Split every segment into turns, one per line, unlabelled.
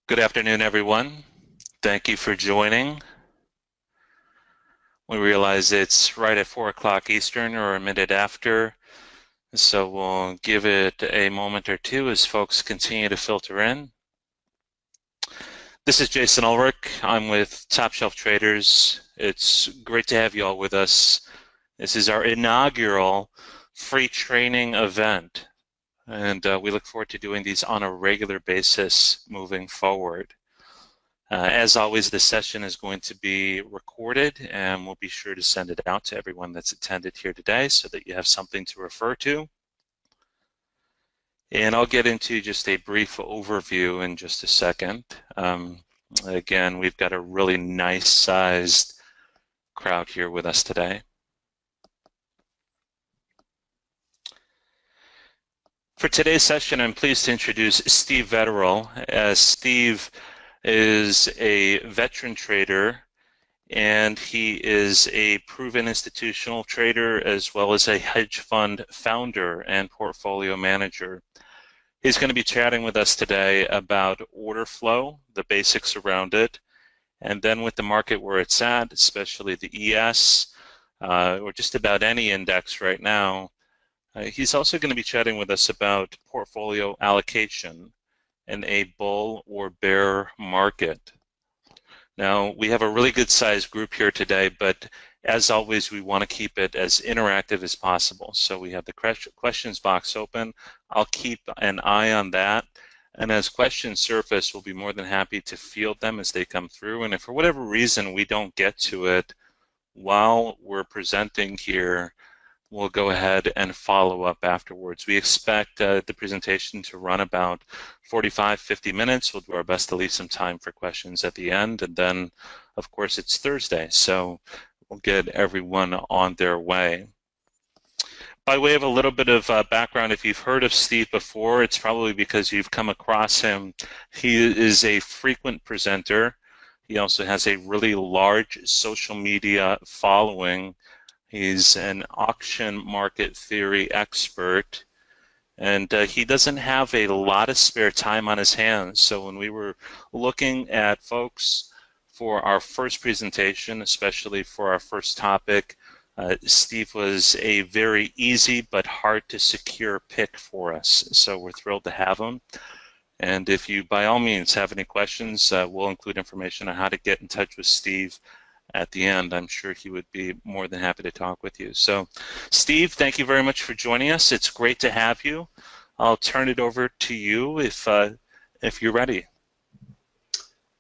Good afternoon, everyone. Thank you for joining. We realize it's right at 4 o'clock Eastern or a minute after, so we'll give it a moment or two as folks continue to filter in. This is Jason Ulrich. I'm with Top Shelf Traders. It's great to have you all with us. This is our inaugural free training event, and we look forward to doing these on a regular basis moving forward. As always, the session is going to be recorded, and we'll be sure to send it out to everyone that's attended here today so that you have something to refer to. And I'll get into just a brief overview in just a second. Again, we've got a really nice sized crowd here with us today. For today's session, I'm pleased to introduce Steve Vetterell. Steve is a veteran trader, and he is a proven institutional trader as well as a hedge fund founder and portfolio manager. He's going to be chatting with us today about order flow, the basics around it, and then with the market where it's at, especially the ES, or just about any index right now. He's also going to be chatting with us about portfolio allocation in a bull or bear market. Now, we have a really good sized group here today, but as always, we want to keep it as interactive as possible. So we have the questions box open. I'll keep an eye on that. And as questions surface, we'll be more than happy to field them as they come through. And if for whatever reason we don't get to it while we're presenting here, we'll go ahead and follow up afterwards. We expect the presentation to run about 45-50 minutes. We'll do our best to leave some time for questions at the end. And then, of course, it's Thursday, so we'll get everyone on their way. By way of a little bit of background, if you've heard of Steve before, it's probably because you've come across him. He is a frequent presenter. He also has a really large social media following. He's an auction market theory expert, and he doesn't have a lot of spare time on his hands. So when we were looking at folks for our first presentation, especially for our first topic, Steve was a very easy but hard to secure pick for us. So we're thrilled to have him. And if you, by all means, have any questions, we'll include information on how to get in touch with Steve at the end. I'm sure he would be more than happy to talk with you. So, Steve, thank you very much for joining us. It's great to have you. I'll turn it over to you if you're ready.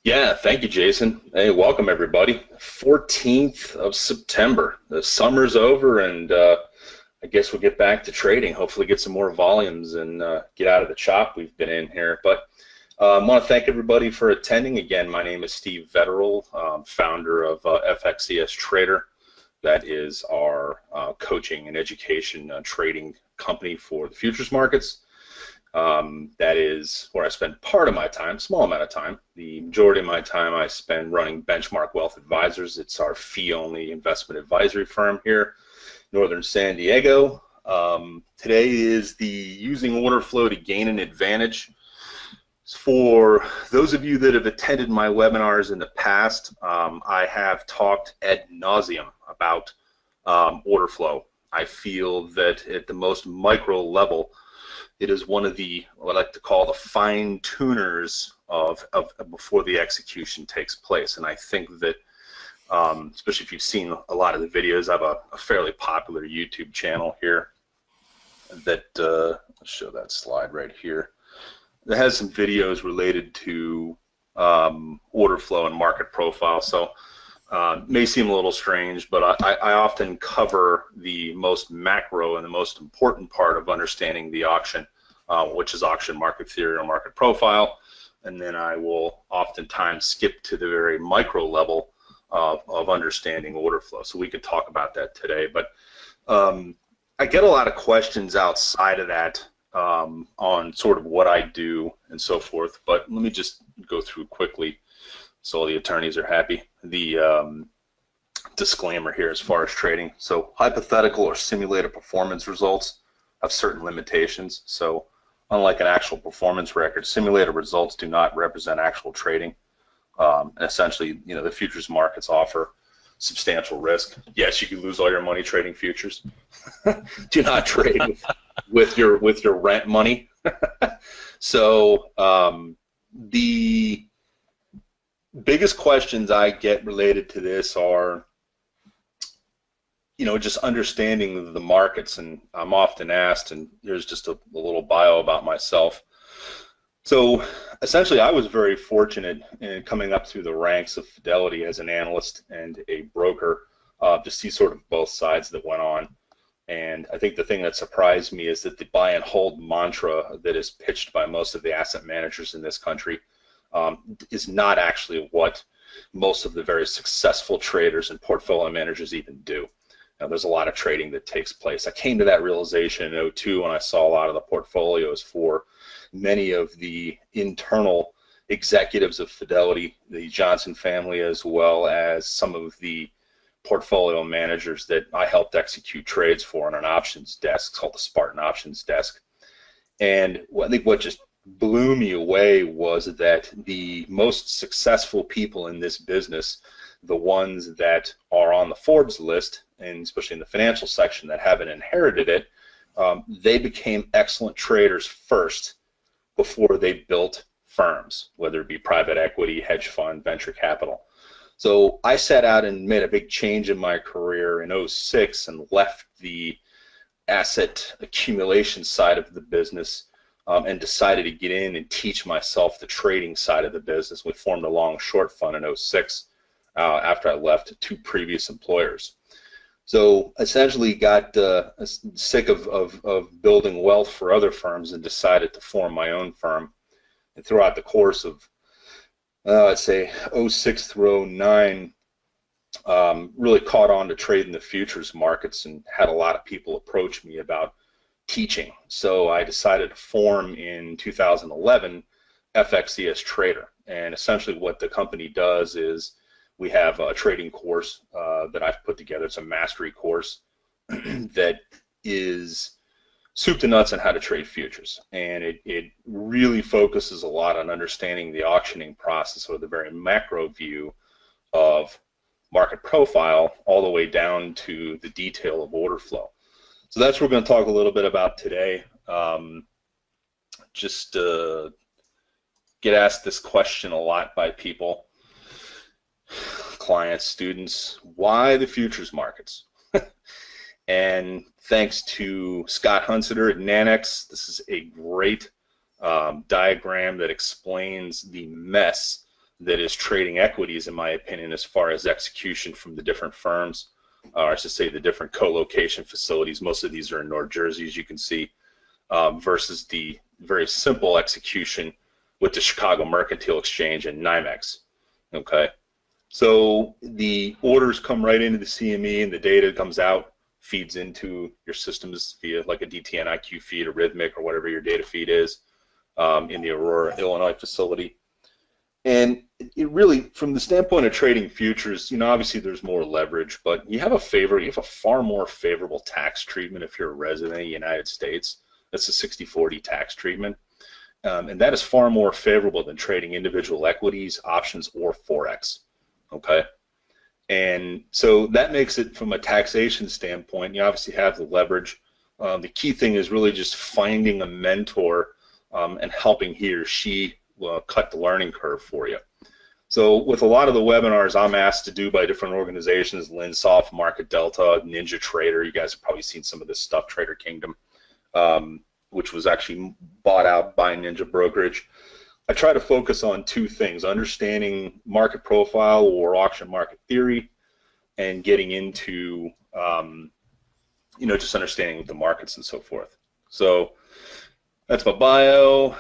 Yeah, thank you, Jason. Hey, welcome everybody. 14th of September. The summer's over, and I guess we'll get back to trading. Hopefully, get some more volumes and get out of the chop we've been in here. But I want to thank everybody for attending. Again, my name is Steve Vetterell, founder of FXCS Trader. That is our coaching and education trading company for the futures markets. That is where I spend part of my time, small amount of time. The majority of my time I spend running Benchmark Wealth Advisors. It's our fee-only investment advisory firm here, Northern San Diego. Today is the using order flow to gain an advantage. For those of you that have attended my webinars in the past, I have talked ad nauseum about order flow. I feel that at the most micro level, it is one of the, what I like to call the fine tuners of before the execution takes place. And I think that, especially if you've seen a lot of the videos, I have a fairly popular YouTube channel here that, I'll show that slide right here. It has some videos related to order flow and market profile, so it may seem a little strange, but I often cover the most macro and the most important part of understanding the auction, which is auction market theory or market profile, and then I will oftentimes skip to the very micro level of understanding order flow. So we could talk about that today, but I get a lot of questions outside of that on sort of what I do and so forth, but let me just go through quickly so all the attorneys are happy. The disclaimer here as far as trading. So hypothetical or simulated performance results have certain limitations, so unlike an actual performance record, simulated results do not represent actual trading. And essentially, the futures markets offer substantial risk. Yes, you could lose all your money trading futures. Do not trade with your rent money. So the biggest questions I get related to this are, just understanding the markets, and I'm often asked, and here's just a little bio about myself. So essentially, I was very fortunate in coming up through the ranks of Fidelity as an analyst and a broker to see sort of both sides that went on. And I think the thing that surprised me is that the buy and hold mantra that is pitched by most of the asset managers in this country is not actually what most of the very successful traders and portfolio managers even do. Now, there's a lot of trading that takes place. I came to that realization in 2002 when I saw a lot of the portfolios for many of the internal executives of Fidelity, the Johnson family, as well as some of the portfolio managers that I helped execute trades for on an options desk called the Spartan Options Desk. And I think what just blew me away was that the most successful people in this business, the ones that are on the Forbes list, and especially in the financial section that haven't inherited it, they became excellent traders first before they built firms, whether it be private equity, hedge fund, venture capital. So I set out and made a big change in my career in 2006 and left the asset accumulation side of the business and decided to get in and teach myself the trading side of the business. We formed a long short fund in 2006 after I left two previous employers. So essentially got sick of building wealth for other firms and decided to form my own firm. And throughout the course of, I'd say, 2006 through 2009, really caught on to trading the futures markets and had a lot of people approach me about teaching. So I decided to form in 2011 FXES Trader. And essentially what the company does is we have a trading course that I've put together. It's a mastery course that is soup to nuts on how to trade futures. And it really focuses a lot on understanding the auctioning process, or the very macro view of market profile, all the way down to the detail of order flow. So that's what we're going to talk a little bit about today. Just get asked this question a lot by people, clients, students: why the futures markets? And thanks to Scott Hunseter at Nanex, this is a great diagram that explains the mess that is trading equities, in my opinion, as far as execution from the different firms, or I should say the different co-location facilities. Most of these are in North Jersey, as you can see, versus the very simple execution with the Chicago Mercantile Exchange and NYMEX. Okay, so the orders come right into the CME, and the data comes out, feeds into your systems via like a DTN IQ feed, or Rhythmic, or whatever your data feed is, in the Aurora, Illinois facility. And it really, from the standpoint of trading futures, obviously there's more leverage, but you have a far more favorable tax treatment if you're a resident of the United States. That's a 60-40 tax treatment. And that is far more favorable than trading individual equities, options, or Forex. Okay? And so that makes it, from a taxation standpoint, you obviously have the leverage. The key thing is really just finding a mentor and helping he or she cut the learning curve for you. So with a lot of the webinars I'm asked to do by different organizations, LinSoft, Market Delta, Ninja Trader, you guys have probably seen some of this stuff, Trader Kingdom, which was actually bought out by Ninja Brokerage. I try to focus on two things: understanding market profile or auction market theory, and getting into just understanding the markets and so forth. So that's my bio.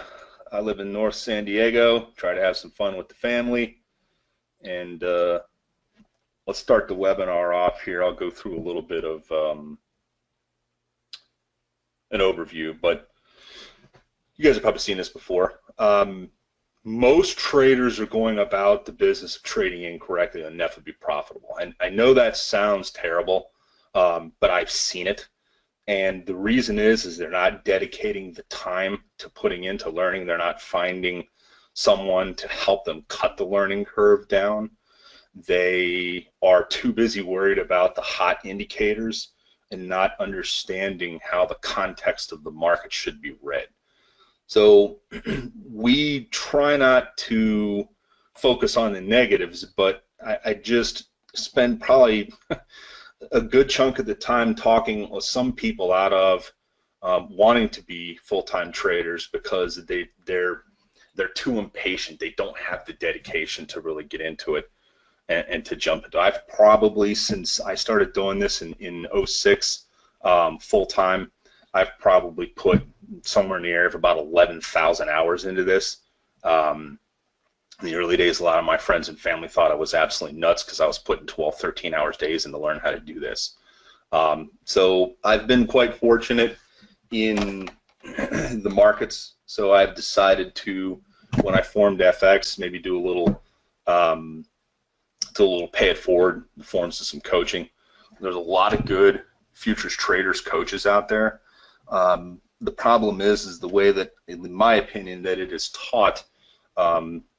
I live in North San Diego, try to have some fun with the family, and let's start the webinar off here. I'll go through a little bit of an overview, but you guys have probably seen this before. Most traders are going about the business of trading incorrectly enough to be profitable. And I know that sounds terrible, but I've seen it. And the reason is they're not dedicating the time to putting into learning. They're not finding someone to help them cut the learning curve down. They are too busy worried about the hot indicators and not understanding how the context of the market should be read. So we try not to focus on the negatives, but I just spend probably a good chunk of the time talking with some people out of wanting to be full-time traders because they're too impatient. They don't have the dedication to really get into it and to jump into it. I've probably, since I started doing this in 06 full-time, I've probably put somewhere in the area of about 11,000 hours into this. In the early days, a lot of my friends and family thought I was absolutely nuts because I was putting 12, 13 hours days in to learn how to do this. So I've been quite fortunate in the markets. So I've decided to, when I formed FX, maybe do a little pay it forward in the forms of some coaching. There's a lot of good futures traders coaches out there. The problem is the way that, in my opinion, that it is taught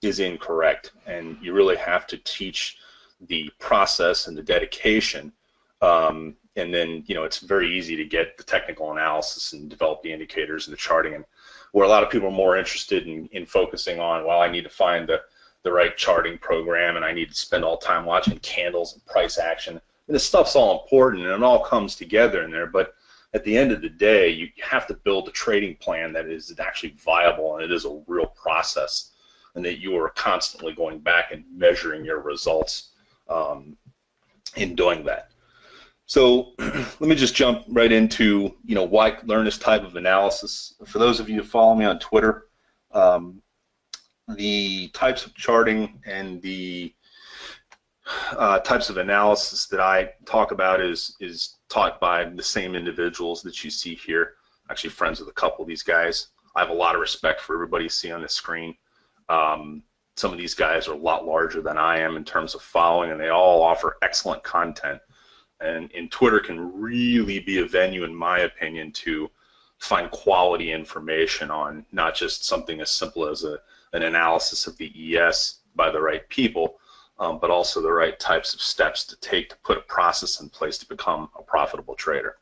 is incorrect, and you really have to teach the process and the dedication, and then it's very easy to get the technical analysis and develop the indicators and the charting, and where a lot of people are more interested in focusing on, well, I need to find the right charting program, and I need to spend all time watching candles and price action. And this stuff's all important, and it all comes together in there, but at the end of the day, you have to build a trading plan that is actually viable, and it is a real process, and that you are constantly going back and measuring your results in doing that. So let me just jump right into why learn this type of analysis. For those of you who follow me on Twitter, the types of charting and the types of analysis that I talk about is taught by the same individuals that you see here. Actually, friends with a couple of these guys. I have a lot of respect for everybody you see on the screen. Some of these guys are a lot larger than I am in terms of following, and they all offer excellent content. And Twitter can really be a venue, in my opinion, to find quality information on not just something as simple as an analysis of the ES by the right people, but also the right types of steps to take to put a process in place to become a profitable trader,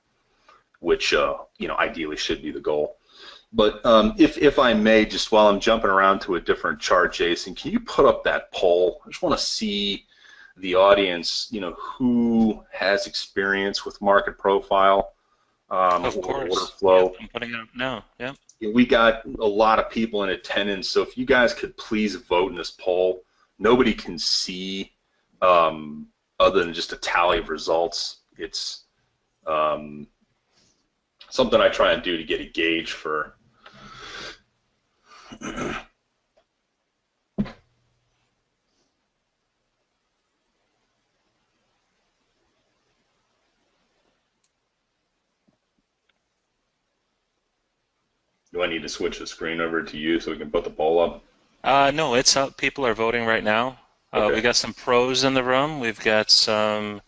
which ideally should be the goal. But if I may, just while I'm jumping around to a different chart, Jason, can you put up that poll? I just want to see the audience, who has experience with market profile,
of course,
order flow.
Yep, I'm putting it up now. Yeah.
We got a lot of people in attendance, so if you guys could please vote in this poll. Nobody can see other than just a tally of results. It's something I try and do to get a gauge for. Do I need to switch the screen over to you so we can put the poll up?
No, it's up. People are voting right now.
Okay.
We got some pros in the room. We've got some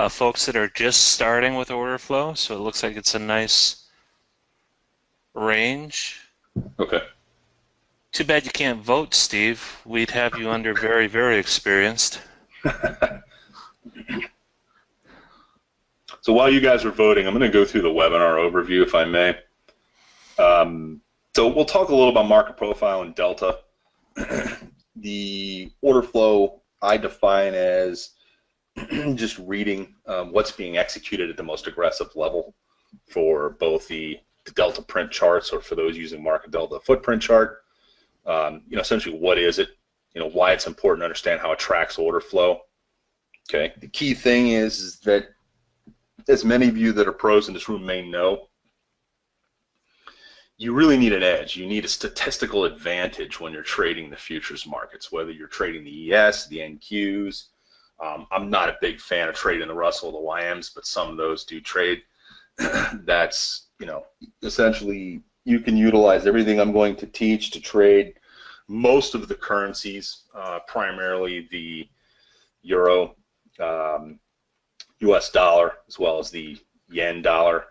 folks that are just starting with order flow, so it looks like it's a nice range.
Okay.
Too bad you can't vote, Steve. We'd have you under very, very experienced.
So while you guys are voting, I'm going to go through the webinar overview, if I may. So we'll talk a little about market profile and delta. The order flow I define as just reading what's being executed at the most aggressive level for both the delta print charts, or for those using market delta footprint chart. Essentially, what is it? Why it's important to understand how it tracks order flow. Okay. The key thing is that, as many of you that are pros in this room may know, you really need an edge. You need a statistical advantage when you're trading the futures markets, whether you're trading the ES, the NQs. I'm not a big fan of trading the Russell or the YMs, but some of those do trade. That's, essentially you can utilize everything I'm going to teach to trade most of the currencies, primarily the euro, US dollar, as well as the yen dollar,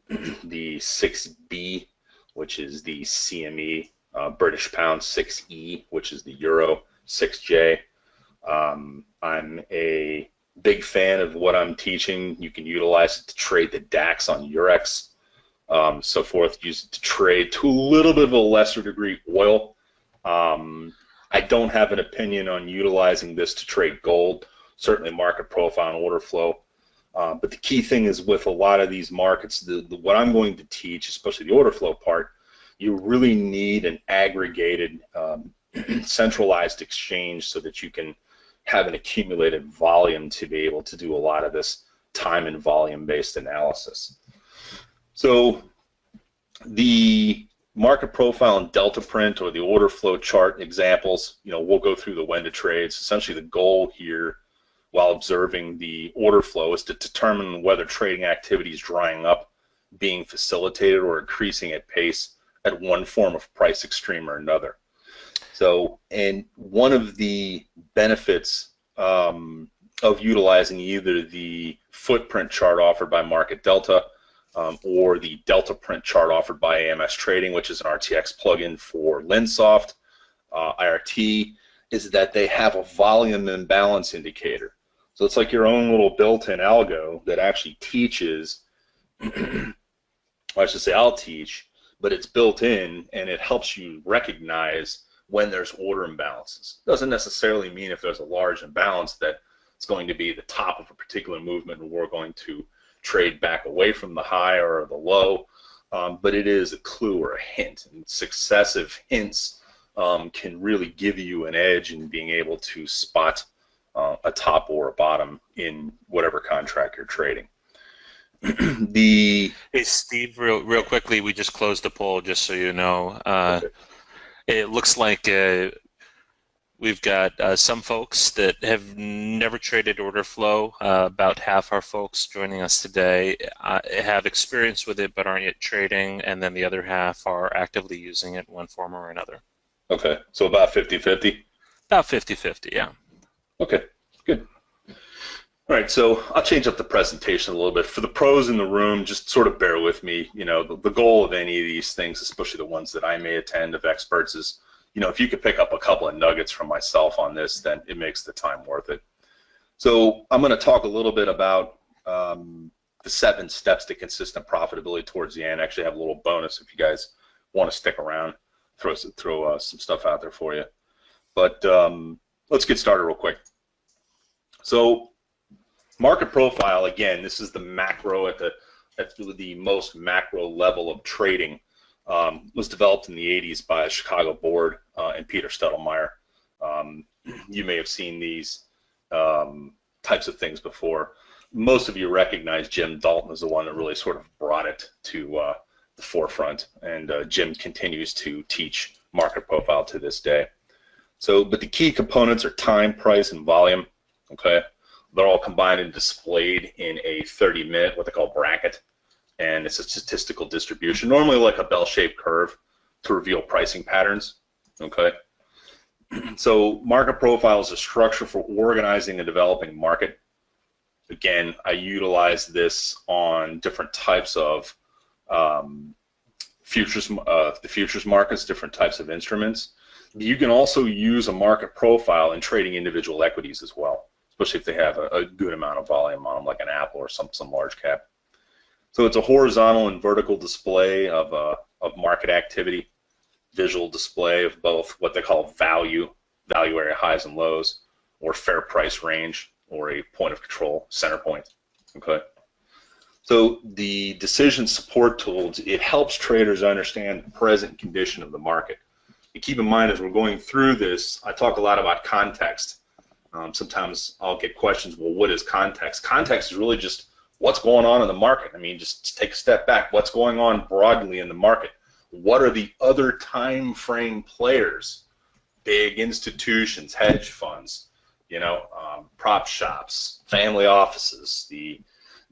the 6B, which is the CME, British pound 6E, which is the Euro 6J. I'm a big fan of what I'm teaching. You can utilize it to trade the DAX on Eurex, so forth. Use it to trade, to a little bit of a lesser degree, oil. I don't have an opinion on utilizing this to trade gold, certainly market profile and order flow. But the key thing is with a lot of these markets, what I'm going to teach, especially the order flow part, you really need an aggregated, centralized exchange so that you can have an accumulated volume to be able to do a lot of this time and volume based analysis. So the market profile and delta print, or the order flow chart examples, we'll go through the when to trades. Essentially the goal here while observing the order flow is to determine whether trading activity is drying up, being facilitated, or increasing at pace at one form of price extreme or another. So, and one of the benefits of utilizing either the footprint chart offered by Market Delta or the Delta print chart offered by AMS Trading, which is an RTX plugin for LinSoft, IRT, is that they have a volume imbalance indicator. So it's like your own little built-in algo that actually teaches, I should say I'll teach, but it's built in and it helps you recognize when there's order imbalances. Doesn't necessarily mean if there's a large imbalance that it's going to be the top of a particular movement and we're going to trade back away from the high or the low, but it is a clue or a hint, and successive hints can really give you an edge in being able to spot a top or a bottom in whatever contract you're trading. Hey
Steve, real quickly, we just closed the poll, just so you know. Okay. It looks like we've got some folks that have never traded order flow. About half our folks joining us today have experience with it but aren't yet trading, and then the other half are actively using it in one form or another.
Okay, so about 50-50?
About 50-50, yeah.
Okay, good. All right, so I'll change up the presentation a little bit. For the pros in the room, just sort of bear with me. The goal of any of these things, especially the ones that I may attend of experts, is, if you could pick up a couple of nuggets from myself on this, then it makes the time worth it. So I'm going to talk a little bit about the 7 steps to consistent profitability towards the end. Actually, I have a little bonus if you guys want to stick around. Throw some stuff out there for you. But let's get started real quick. So market profile, again, this is the macro at the most macro level of trading. Was developed in the 80s by a Chicago board and Peter Stettlemeier. You may have seen these types of things before. Most of you recognize Jim Dalton as the one that really sort of brought it to the forefront, and Jim continues to teach market profile to this day. So, but the key components are time, price, and volume. Okay, they're all combined and displayed in a 30-minute, what they call bracket, and it's a statistical distribution, normally like a bell-shaped curve, to reveal pricing patterns. Okay, so market profile is a structure for organizing a developing market. Again, I utilize this on different types of futures, the futures markets, different types of instruments. You can also use a market profile in trading individual equities as well, especially if they have a good amount of volume on them, like an Apple or some large cap. So it's a horizontal and vertical display of market activity, visual display of both what they call value area highs and lows, or fair price range, or a point of control, center point. Okay. So the decision support tools, it helps traders understand the present condition of the market. And keep in mind, as we're going through this, I talk a lot about context. Sometimes I'll get questions, well, what is context? Context is really just what's going on in the market. I mean, just take a step back. What's going on broadly in the market? What are the other time frame players, big institutions, hedge funds, prop shops, family offices, the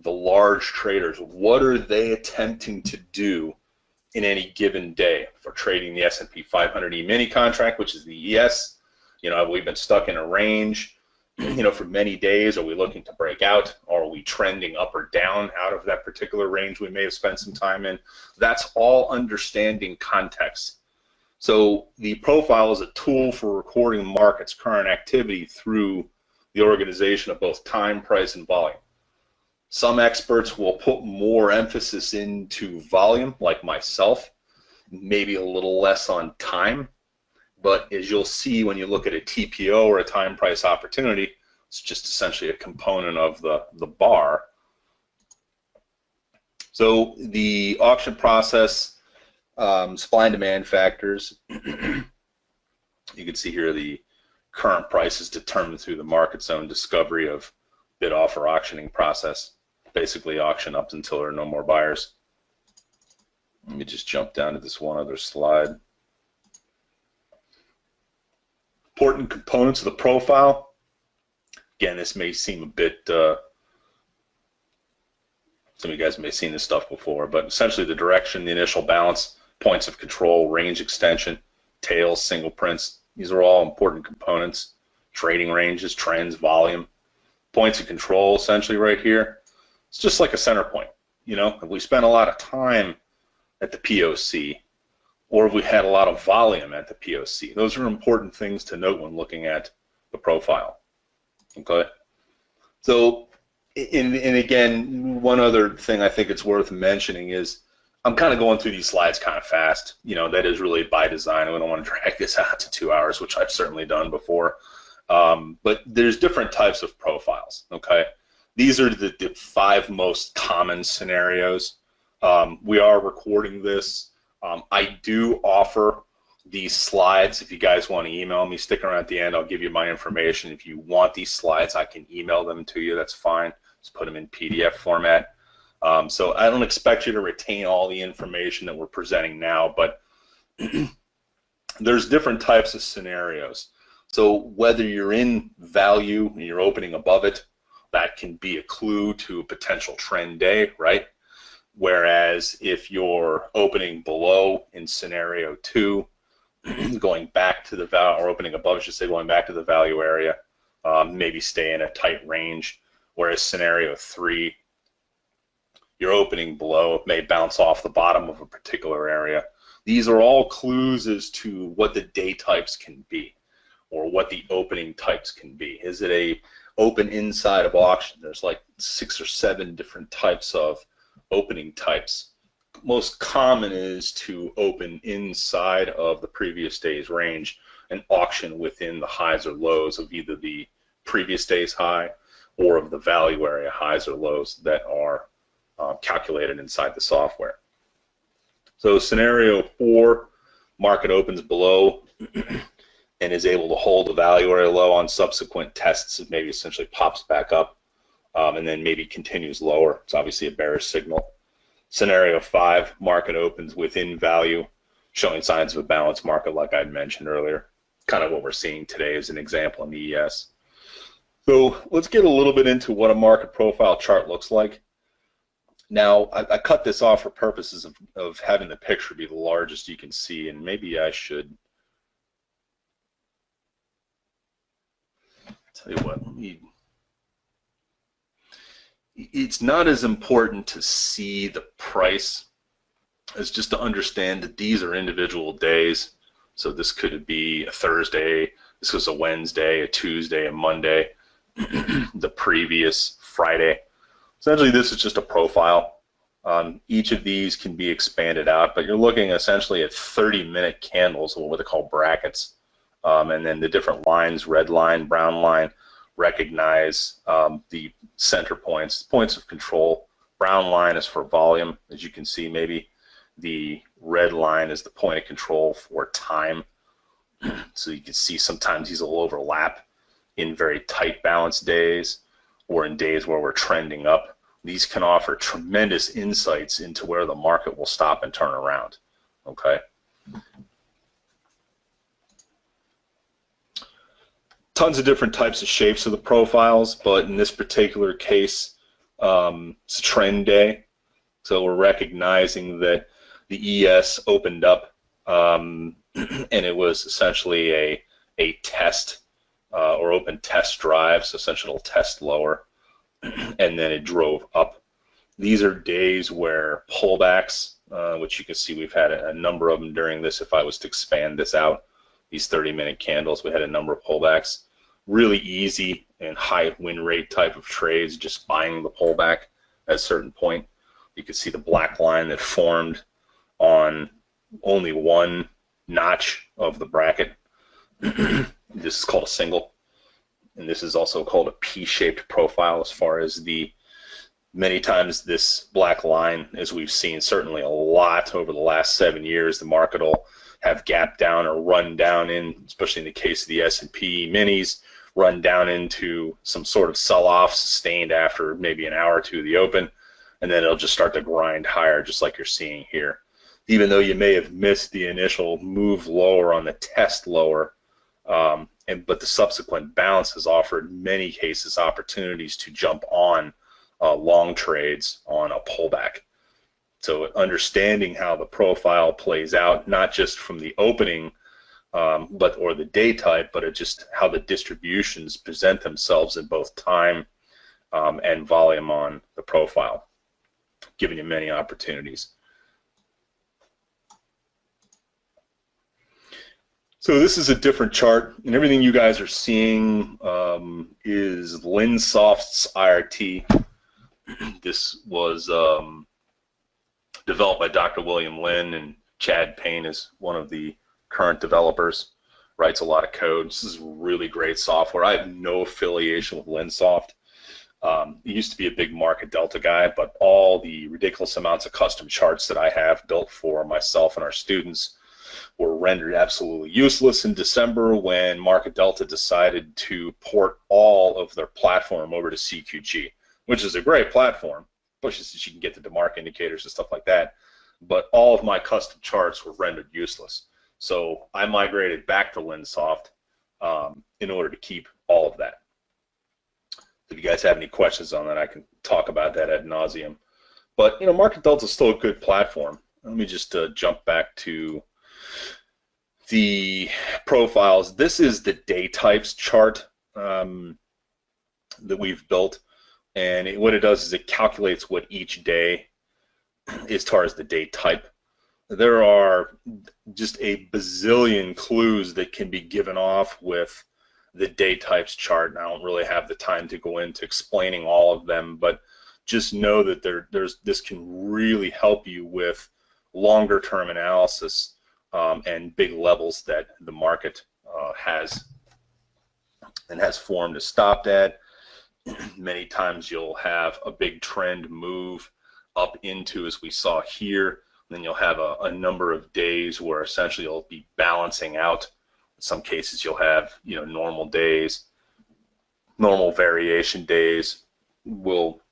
large traders? What are they attempting to do in any given day? For trading the S&P 500 E-mini contract, which is the ES, have we been stuck in a range? for many days? Are we looking to break out? Are we trending up or down out of that particular range we may have spent some time in? That's all understanding context. So the profile is a tool for recording the market's current activity through the organization of both time, price, and volume. Some experts will put more emphasis into volume, like myself, maybe a little less on time. But as you'll see when you look at a TPO or a time price opportunity, it's just essentially a component of the bar. So the auction process, supply and demand factors, you can see here the current prices determined through the market zone discovery of bid offer auctioning process. Basically auction up until there are no more buyers. Let me just jump down to this one other slide. Important components of the profile. Again, this may seem a bit, some of you guys may have seen this stuff before, but essentially the direction, the initial balance, points of control, range extension, tails, single prints. These are all important components. Trading ranges, trends, volume. Points of control essentially right here. It's just like a center point. If we spent a lot of time at the POC, or if we had a lot of volume at the POC. Those are important things to note when looking at the profile. Okay? So, and again, one other thing I think it's worth mentioning is I'm kind of going through these slides kind of fast. That is really by design. We don't want to drag this out to 2 hours, which I've certainly done before. But there's different types of profiles, okay? These are the 5 most common scenarios. We are recording this. I do offer these slides. If you guys want to email me, stick around at the end. I'll give you my information. If you want these slides, I can email them to you. That's fine. Just put them in PDF format. So I don't expect you to retain all the information that we're presenting now, but there's different types of scenarios. So whether you're in value and you're opening above it, that can be a clue to a potential trend day, right? Whereas if you're opening below in scenario 2, going back to the value, or opening above, I should say, going back to the value area, maybe stay in a tight range. Whereas scenario 3, you're opening below, it may bounce off the bottom of a particular area. These are all clues as to what the day types can be, or what the opening types can be. Is it a open inside of auction? There's like 6 or 7 different types of opening types. Most common is to open inside of the previous day's range and auction within the highs or lows of either the previous day's high or of the value area highs or lows that are calculated inside the software. So scenario 4, market opens below and is able to hold the value area low on subsequent tests. It maybe essentially pops back up and then maybe continues lower. It's obviously a bearish signal. Scenario 5, market opens within value, showing signs of a balanced market like I'd mentioned earlier. Kind of what we're seeing today as an example in the ES. So let's get a little bit into what a market profile chart looks like. Now, I cut this off for purposes of having the picture be the largest you can see, and maybe I should tell you what, it's not as important to see the price as just to understand that these are individual days. So this could be a Thursday, this was a Wednesday, a Tuesday, a Monday, the previous Friday. Essentially, this is just a profile. Each of these can be expanded out, but you're looking essentially at 30-minute candles, or what they call brackets. And then the different lines, red line, brown line, recognize the center points, points of control. Brown line is for volume, as you can see. Maybe the red line is the point of control for time. So you can see sometimes these will overlap in very tight balance days or in days where we're trending up. These can offer tremendous insights into where the market will stop and turn around. Okay. Tons of different types of shapes of the profiles, but in this particular case, it's a trend day. So we're recognizing that the ES opened up and it was essentially a test or open test drives, essentially it'll test lower, and then it drove up. These are days where pullbacks, which you can see we've had a number of them during this. If I was to expand this out, these 30-minute candles, we had a number of pullbacks. Really easy and high win rate type of trades, just buying the pullback at a certain point. You can see the black line that formed on only one notch of the bracket. This is called a single, and this is also called a P-shaped profile as far as the many times this black line, as we've seen certainly a lot over the last 7 years, the market will have gapped down or run down in, especially in the case of the S&P minis, run down into some sort of sell-off sustained after maybe an hour or two of the open, and then it'll just start to grind higher just like you're seeing here. Even though you may have missed the initial move lower on the test lower, but the subsequent bounce has offered many cases opportunities to jump on long trades on a pullback. So understanding how the profile plays out, not just from the opening or the day type, but just how the distributions present themselves in both time and volume on the profile, giving you many opportunities. So this is a different chart, and everything you guys are seeing is LinSoft's IRT. This was developed by Dr. William Lin, and Chad Payne is one of the current developers, writes a lot of code. This is really great software. I have no affiliation with LinSoft. He used to be a big market delta guy, but all the ridiculous amounts of custom charts that I have built for myself and our students were rendered absolutely useless in December when Market Delta decided to port all of their platform over to CQG, which is a great platform, especially since you can get the DeMark indicators and stuff like that. But all of my custom charts were rendered useless. So I migrated back to LinSoft in order to keep all of that. If you guys have any questions on that, I can talk about that ad nauseum. But you know, Market Delta is still a good platform. Let me just jump back to the profiles. This is the day types chart that we've built, and what it does is it calculates what each day as far as the day type. There are just a bazillion clues that can be given off with the day types chart, and I don't really have the time to go into explaining all of them, but just know that this can really help you with longer term analysis and big levels that the market has formed a stopped at. Many times you'll have a big trend move up into, as we saw here, and then you'll have a number of days where essentially you'll be balancing out. In some cases you'll have, you know, normal days, normal variation days will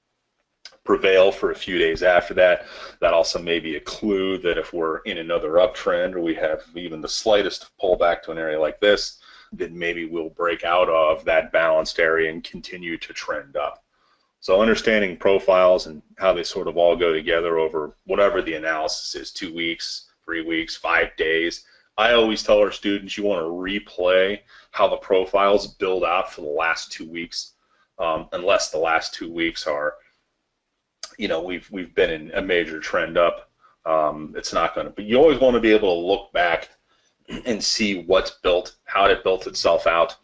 prevail for a few days after that. That also may be a clue that if we're in another uptrend or we have even the slightest pullback to an area like this, then maybe we'll break out of that balanced area and continue to trend up. So understanding profiles and how they sort of all go together over whatever the analysis is, 2 weeks, 3 weeks, 5 days. I always tell our students you want to replay how the profiles build out for the last 2 weeks, unless the last 2 weeks are, you know, we've been in a major trend up. It's not going to, but you always want to be able to look back and see what's built, how it built itself out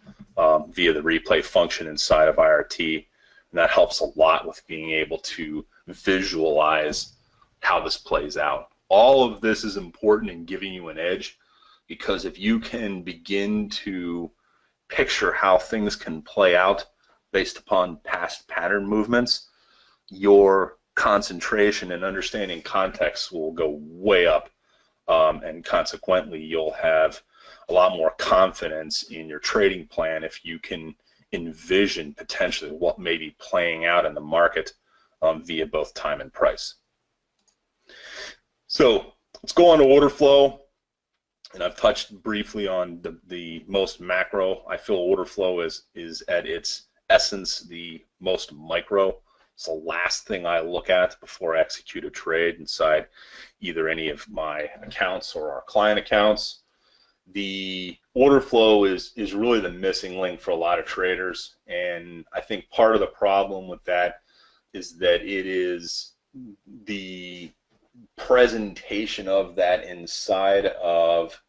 via the replay function inside of IRT. And that helps a lot with being able to visualize how this plays out. All of this is important in giving you an edge, because if you can begin to picture how things can play out based upon past pattern movements, your concentration and understanding context will go way up, and consequently you'll have a lot more confidence in your trading plan if you can envision potentially what may be playing out in the market via both time and price. So let's go on to order flow, and I've touched briefly on the most macro. I feel order flow is at its essence the most micro. It's the last thing I look at before I execute a trade inside either any of my accounts or our client accounts. the order flow is really the missing link for a lot of traders, and I think part of the problem with that is that it is the presentation of that inside of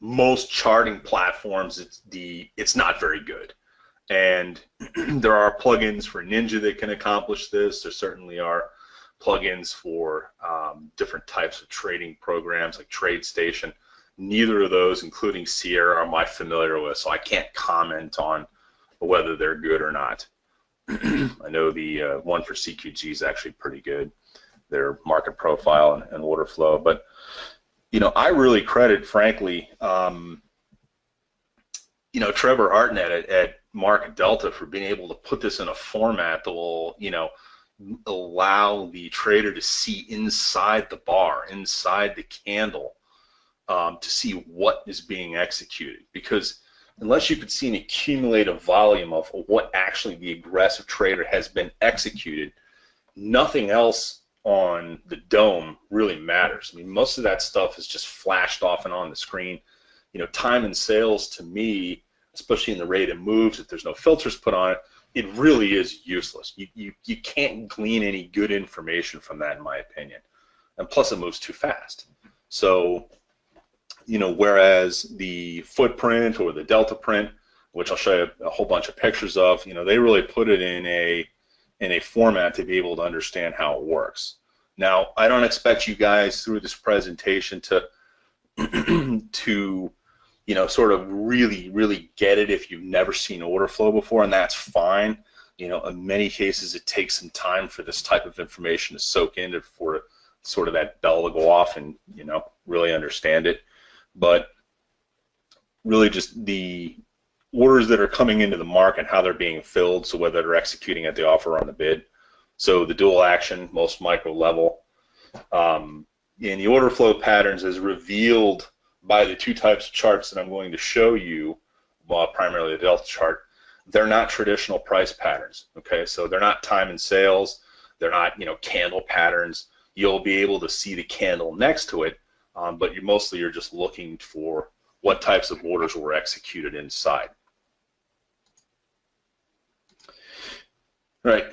most charting platforms. It's not very good, and there are plugins for Ninja that can accomplish this. There certainly are plugins for different types of trading programs like TradeStation. Neither of those, including Sierra, am I familiar with, so I can't comment on whether they're good or not. I know the one for CQG is actually pretty good, their market profile and order flow. But you know, I really credit, frankly, you know, Trevor Hartnett at Market Delta for being able to put this in a format that will, you know, allow the trader to see inside the bar, inside the candle, to see what is being executed. Because unless you could see an accumulative volume of what actually the aggressive trader has been executed, nothing else on the dome really matters. I mean, most of that stuff is just flashed off and on the screen. You know, time and sales, to me, especially in the rate it moves, if there's no filters put on it, it really is useless. You can't glean any good information from that, in my opinion. And plus, it moves too fast. So, you know, whereas the footprint or the delta print, which I'll show you a whole bunch of pictures of, you know, they really put it in a format to be able to understand how it works. Now, I don't expect you guys through this presentation to to, you know, sort of really get it if you've never seen order flow before, and that's fine. You know, in many cases, it takes some time for this type of information to soak in, for sort of that bell to go off and, you know, really understand it. But really just the orders that are coming into the market, how they're being filled, so whether they're executing at the offer or on the bid. So the dual action, most micro level, in the order flow patterns is revealed by the two types of charts that I'm going to show you, well, primarily the delta chart. They're not traditional price patterns, okay? So they're not time and sales, they're not, you know, candle patterns. You'll be able to see the candle next to it, but you're just looking for what types of orders were executed inside. Right.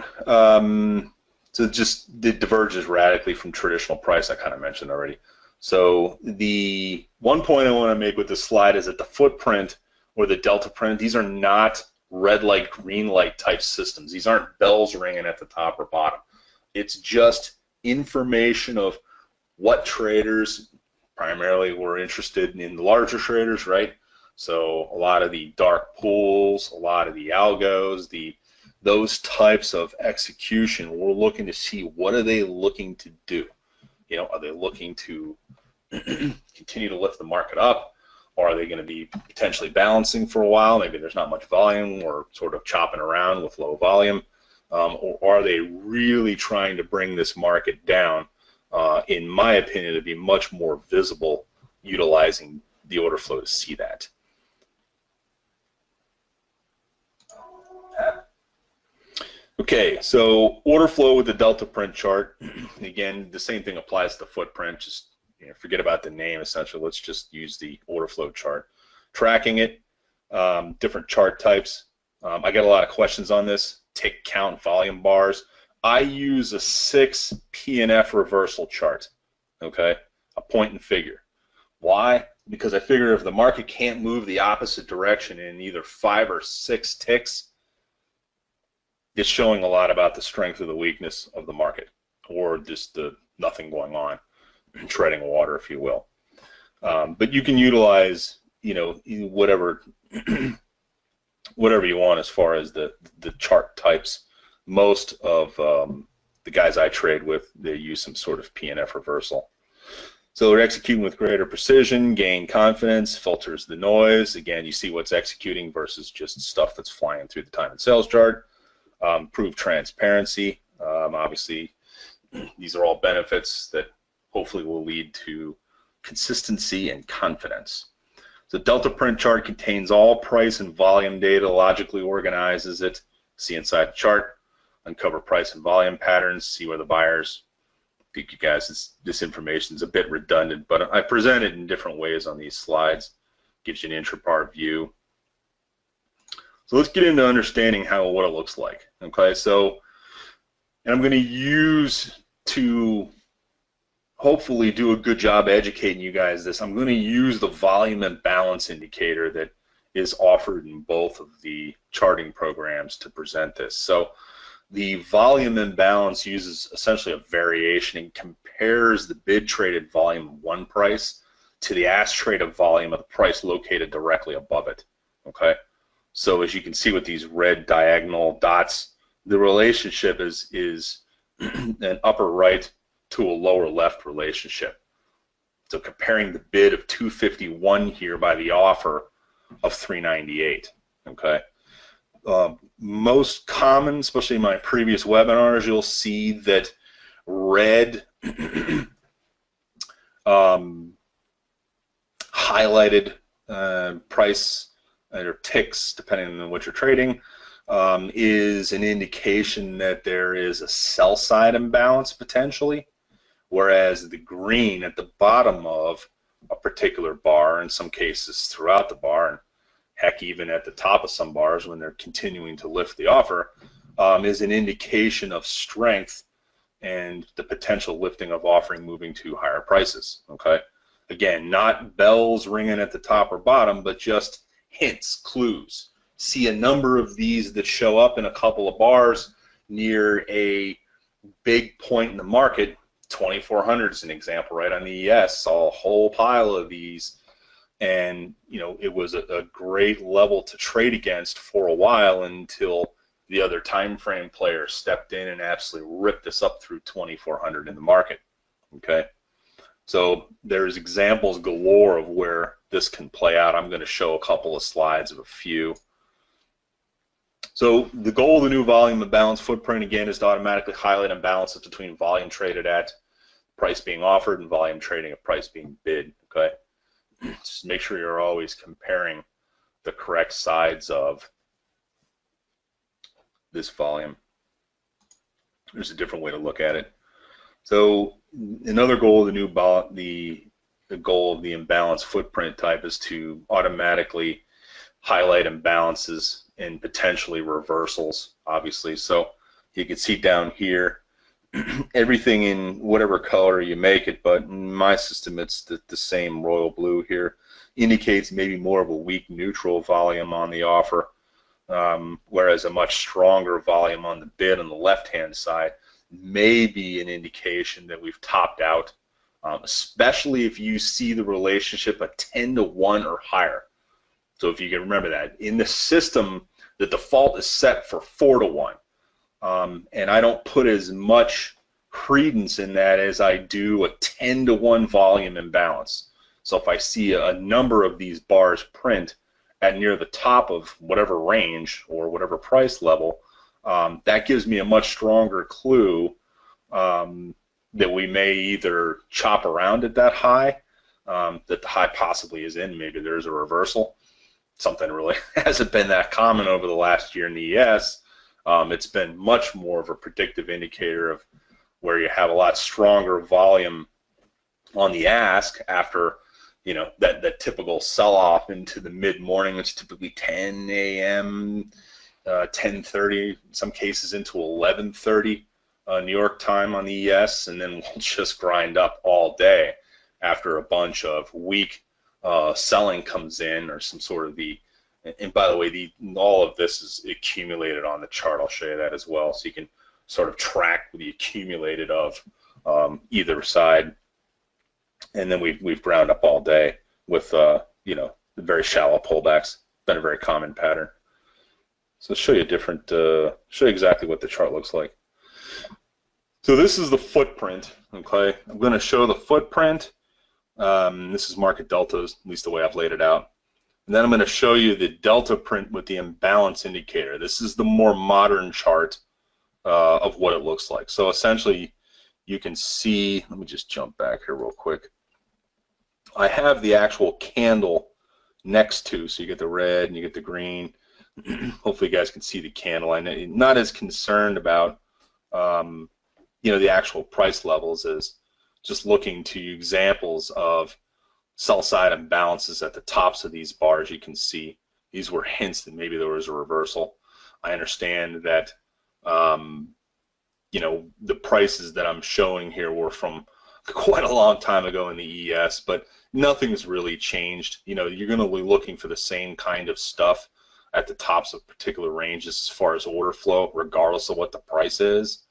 So it diverges radically from traditional price, I kind of mentioned already. So the one point I want to make with this slide is that the footprint or the delta print, these are not red light, green light type systems. These aren't bells ringing at the top or bottom. It's just information of what traders primarily were interested in, the larger traders, right? So a lot of the dark pools, a lot of the algos, those types of execution, we're looking to see what are they looking to do. You know, are they looking to continue to lift the market up, or are they going to be potentially balancing for a while? Maybe there's not much volume, or sort of chopping around with low volume, or are they really trying to bring this market down? In my opinion, to be much more visible, utilizing the order flow to see that. Okay, so order flow with the delta print chart. Again, the same thing applies to the footprint. Just, you know, forget about the name. Essentially, let's just use the order flow chart. Tracking it, different chart types. I get a lot of questions on this. Tick count, volume bars. I use a 6 P&F reversal chart. Okay, a point and figure. Why? Because I figure if the market can't move the opposite direction in either 5 or 6 ticks, it's showing a lot about the strength or the weakness of the market, or just the nothing going on, treading water, if you will. But you can utilize, you know, whatever you want as far as the chart types. Most of the guys I trade with, they use some sort of P&F reversal. So they're executing with greater precision, gain confidence, filters the noise. Again, you see what's executing versus just stuff that's flying through the time and sales chart. Improve transparency. Obviously, these are all benefits that hopefully will lead to consistency and confidence. The delta print chart contains all price and volume data, logically organizes it. See inside the chart, uncover price and volume patterns, see where the buyers think you guys this information is a bit redundant, but I present it in different ways on these slides. Gives you an intrapart view. So let's get into understanding what it looks like. Okay, so and I'm going to use to hopefully do a good job educating you guys this. I'm going to use the volume and balance indicator that is offered in both of the charting programs to present this. So the volume imbalance uses essentially a variation and compares the bid traded volume of one price to the ask traded volume of the price located directly above it. Okay, so as you can see with these red diagonal dots, the relationship is an upper right to a lower left relationship. So comparing the bid of 251 here by the offer of 398. Okay. Most common, especially in my previous webinars, you'll see that red highlighted price or ticks, depending on what you're trading, is an indication that there is a sell side imbalance potentially, whereas the green at the bottom of a particular bar, in some cases throughout the bar, and heck, even at the top of some bars when they're continuing to lift the offer, is an indication of strength and the potential lifting of offering moving to higher prices. Okay, again, not bells ringing at the top or bottom, but just hints, clues. See a number of these that show up in a couple of bars near a big point in the market. 2400 is an example, right on the ES. Saw a whole pile of these, and it was a great level to trade against for a while until the other time frame player stepped in and absolutely ripped us up through 2400 in the market. Okay, so there's examples galore of where this can play out. I'm going to show a couple of slides of a few. So the goal of the new volume imbalance footprint, again, is to automatically highlight imbalances between volume traded at price being offered and volume trading at price being bid. Okay, just make sure you're always comparing the correct sides of this volume. There's a different way to look at it. So another goal of the new the goal of the imbalance footprint type is to automatically highlight imbalances and potentially reversals, obviously. So you can see down here everything in whatever color you make it, but in my system it's the same royal blue here, indicates maybe more of a weak neutral volume on the offer, whereas a much stronger volume on the bid on the left-hand side may be an indication that we've topped out, especially if you see the relationship a 10-to-1 or higher. So if you can remember that, in the system, the default is set for 4-to-1. And I don't put as much credence in that as I do a 10-to-1 volume imbalance. So if I see a number of these bars print at near the top of whatever range or whatever price level, that gives me a much stronger clue that we may either chop around at that high, that the high possibly is in, maybe there's a reversal. Something really hasn't been that common over the last year in the ES. It's been much more of a predictive indicator of where you have a lot stronger volume on the ask after that typical sell-off into the mid-morning. It's typically 10 a.m., 10:30, in some cases into 11:30 New York time on the ES, and then we'll just grind up all day after a bunch of weak selling comes in, or some sort of and by the way, all of this is accumulated on the chart. I'll show you that as well, so you can sort of track the accumulated of either side. And then we've ground up all day with the very shallow pullbacks. Been a very common pattern. So let's show you show you exactly what the chart looks like. So this is the footprint. Okay, I'm going to show the footprint. This is market deltas, at least the way I've laid it out. And then I'm going to show you the delta print with the imbalance indicator. This is the more modern chart of what it looks like. So essentially, you can see, let me just jump back here real quick. I have the actual candle next to, so you get the red and you get the green. Hopefully you guys can see the candle. I'm not as concerned about the actual price levels is just looking to examples of sell-side imbalances at the tops of these bars. You can see these were hints that maybe there was a reversal. I understand that the prices that I'm showing here were from quite a long time ago in the ES, but nothing's really changed. You're going to be looking for the same kind of stuff at the tops of particular ranges as far as order flow, regardless of what the price is.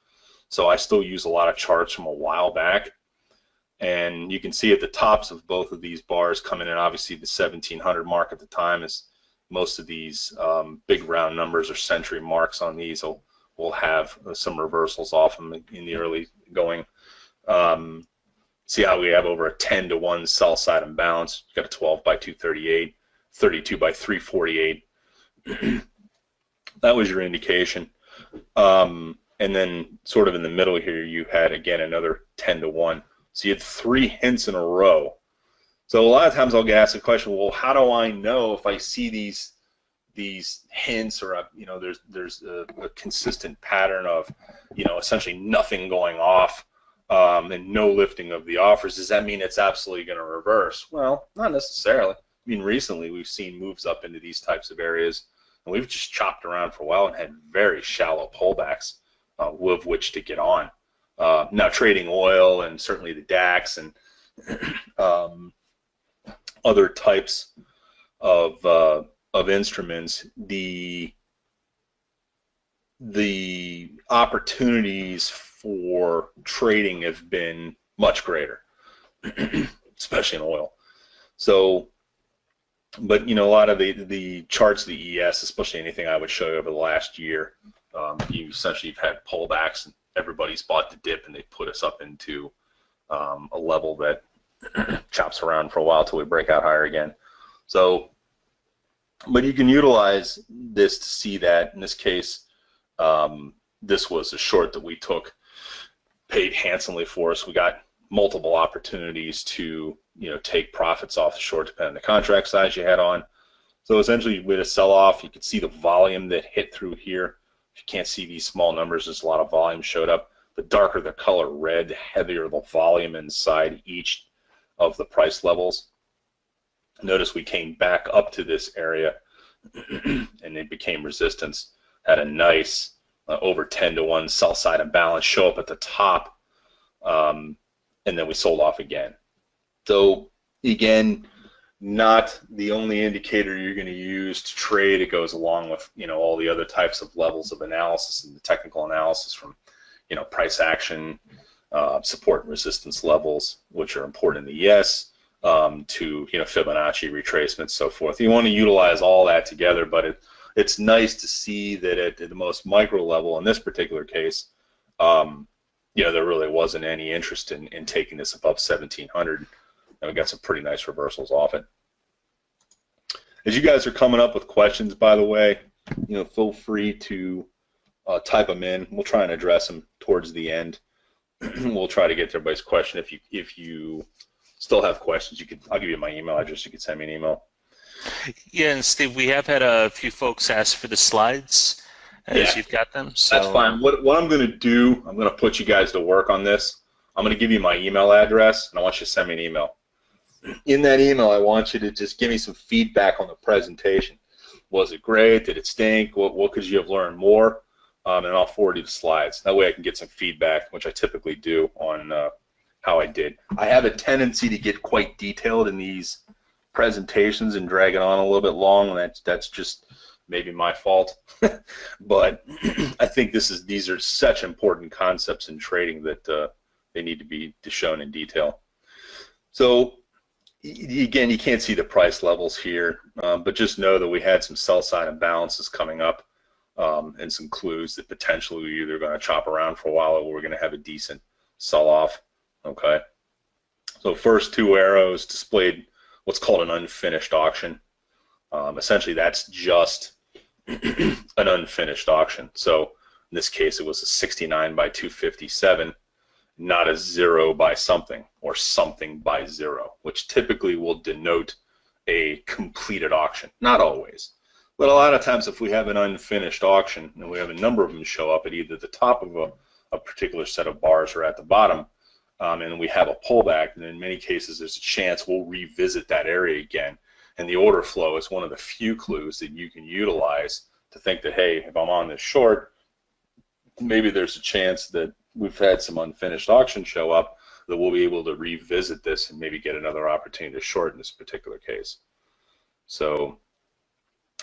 So I still use a lot of charts from a while back. And you can see at the tops of both of these bars coming in, obviously the 1700 mark at the time, is most of these big round numbers or century marks on these will have some reversals off them in the early going. See how we have over a 10-to-1 sell side imbalance. You've got a 12 by 238, 32 by 348. That was your indication. And then sort of in the middle here, you had, again, another 10-to-1. So you had 3 hints in a row. So a lot of times I'll get asked the question, well, how do I know if I see these hints, or there's a consistent pattern of essentially nothing going off and no lifting of the offers? Does that mean it's absolutely going to reverse? Well, not necessarily. I mean, recently we've seen moves up into these types of areas, and we've just chopped around for a while and had very shallow pullbacks with which to get on. Now, trading oil and certainly the DAX and other types of instruments, the opportunities for trading have been much greater, especially in oil. So, but a lot of the charts, the ES, especially anything I would show you over the last year, you've had pullbacks and everybody's bought the dip, and they put us up into a level that chops around for a while till we break out higher again. So, but you can utilize this to see that in this case, this was a short that we took, paid handsomely for us. We got multiple opportunities to take profits off the short, depending on the contract size you had on. So essentially, with a sell-off, you could see the volume that hit through here. If you can't see these small numbers, there's a lot of volume showed up. The darker the color red, the heavier the volume inside each of the price levels. Notice we came back up to this area and it became resistance. Had a nice over 10-to-1 sell side imbalance show up at the top, and then we sold off again. So again, not the only indicator you're going to use to trade. It goes along with all the other types of levels of analysis and the technical analysis, from price action, support and resistance levels, which are important in the ES, to Fibonacci retracements, so forth. You want to utilize all that together, but it's nice to see that at the most micro level, in this particular case, there really wasn't any interest in taking this above 1700. And we got some pretty nice reversals off it. As you guys are coming up with questions, by the way, feel free to type them in. We'll try and address them towards the end. We'll try to get to everybody's question. If you still have questions, I'll give you my email address. You can send me an email.
Yeah, and Steve, we have had a few folks ask for the slides as you've got them. So
that's fine. What I'm going to do, I'm going to put you guys to work on this. I'm going to give you my email address, and I want you to send me an email. In that email, I want you to just give me some feedback on the presentation. Was it great? Did it stink? What could you have learned more? And I'll forward you the slides. That way I can get some feedback, which I typically do, on how I did. I have a tendency to get quite detailed in these presentations and drag it on a little bit long, and that's just maybe my fault. But I think these are such important concepts in trading that they need to be shown in detail. So again, you can't see the price levels here, but just know that we had some sell side imbalances coming up, and some clues that potentially we're either going to chop around for a while or we're going to have a decent sell off. Okay, so first 2 arrows displayed what's called an unfinished auction. Essentially, that's just an unfinished auction. So in this case, it was a 69 by 257, not a 0 by something or something by 0, which typically will denote a completed auction. Not always, but a lot of times if we have an unfinished auction and we have a number of them show up at either the top a particular set of bars are at the bottom, and we have a pullback, and in many cases there's a chance we'll revisit that area again. And the order flow is one of the few clues that you can utilize to think that, hey, if I'm on this short, maybe there's a chance that we've had some unfinished auction show up, that we'll be able to revisit this and maybe get another opportunity to short in this particular case. So,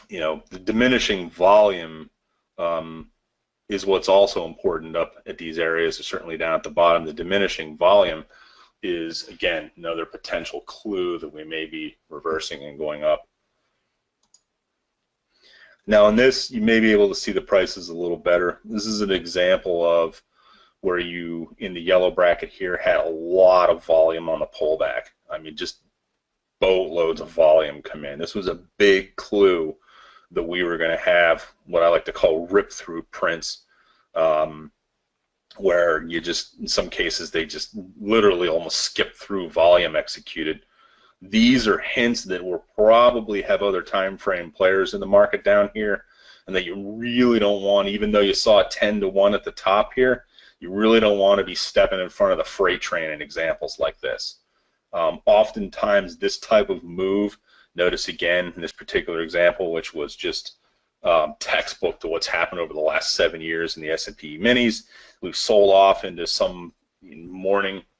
you know, the diminishing volume is what's also important up at these areas, certainly down at the bottom. The diminishing volume is, again, another potential clue that we may be reversing and going up. Now in this, you may be able to see the prices a little better. This is an example of where you, in the yellow bracket here, had a lot of volume on the pullback. I mean, just boatloads of volume come in. This was a big clue that we were going to have what I like to call rip-through prints, where you just, in some cases, they just literally almost skip through volume executed. These are hints that we'll probably have other time frame players in the market down here, and that you really don't want, even though you saw a 10 to 1 at the top here, you really don't want to be stepping in front of the freight train in examples like this. Oftentimes this type of move, notice again in this particular example, which was just textbook to what's happened over the last 7 years in the S&P minis. We've sold off into some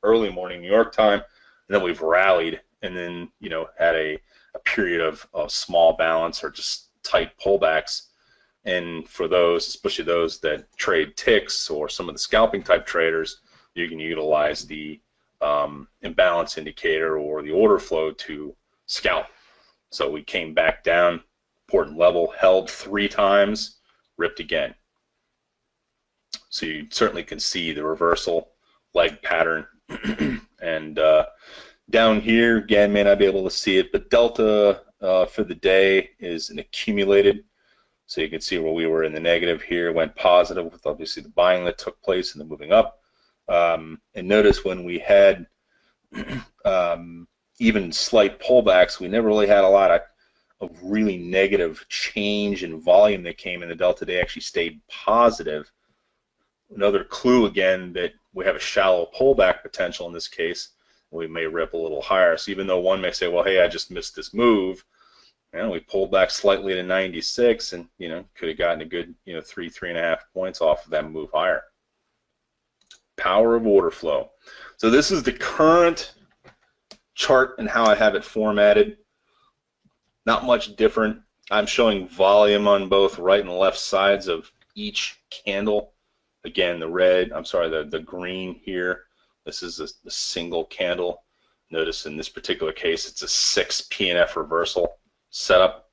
early morning New York time, and then we've rallied, and then, you know, had a period of small balance or just tight pullbacks. And for those, especially those that trade ticks or some of the scalping type traders, you can utilize the imbalance indicator or the order flow to scalp. So we came back down, important level, held 3 times, ripped again. So you certainly can see the reversal leg pattern. And down here, again, may not be able to see it, but delta for the day is an accumulated. So you can see where we were in the negative here, went positive with obviously the buying that took place and the moving up. And notice when we had even slight pullbacks, we never really had a lot of really negative change in volume that came in. The delta day actually stayed positive. Another clue again that we have a shallow pullback potential in this case. We may rip a little higher. So even though one may say, well, hey, I just missed this move, you know, we pulled back slightly to 96, and, you know, could have gotten a good, you know, 3.5 points off of that move higher. Power of order flow. So this is the current chart and how I have it formatted. Not much different. I'm showing volume on both right and left sides of each candle. Again, the green here, this is a single candle. Notice in this particular case, it's a 6 P&F reversal setup.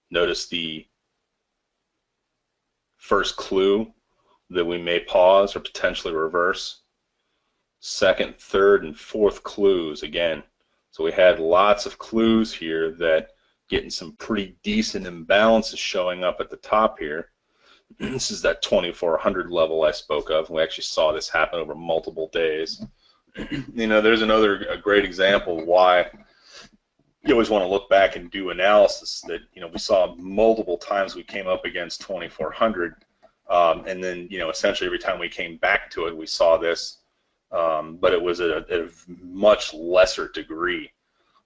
Notice the first clue that we may pause or potentially reverse. Second, third, and fourth clues again. So we had lots of clues here that getting some pretty decent imbalances showing up at the top here. This is that 2400 level I spoke of. We actually saw this happen over multiple days. You know, there's a great example of why you always want to look back and do analysis that, you know, we saw multiple times we came up against 2400, and then, you know, essentially every time we came back to it, we saw this, but it was at a much lesser degree,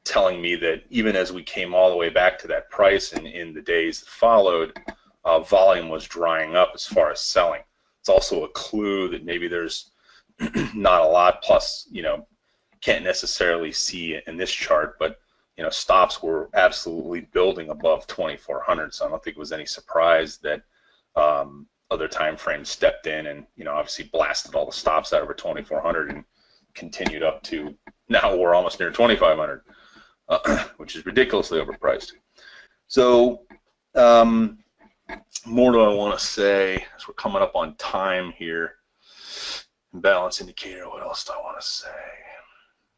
telling me that even as we came all the way back to that price and in the days that followed, volume was drying up as far as selling. It's also a clue that maybe there's not a lot, plus, you know, can't necessarily see in this chart, but, you know, stops were absolutely building above 2400, so I don't think it was any surprise that other time frames stepped in and, you know, obviously blasted all the stops out over 2400 and continued up to now we're almost near 2500, which is ridiculously overpriced. So more do I want to say as we're coming up on time here. Balance indicator, what else do I want to say?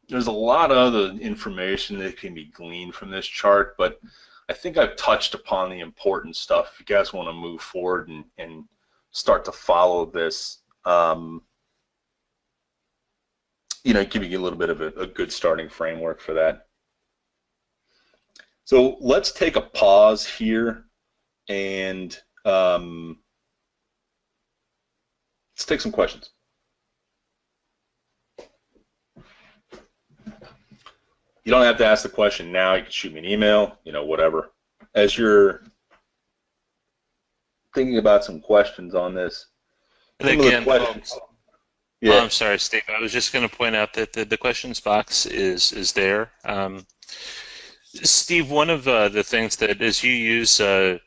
There's a lot of other information that can be gleaned from this chart, but I think I've touched upon the important stuff. If you guys want to move forward and start to follow this, you know, giving you a little bit of a good starting framework for that. So let's take a pause here and let's take some questions. You don't have to ask the question now. You can shoot me an email, whatever. As you're thinking about some questions on this,
And
some of the
again,
questions.
folks,
Yeah.
oh, I'm sorry, Steve. I was just going to point out that the questions box is there. Steve, one of the things that as you use the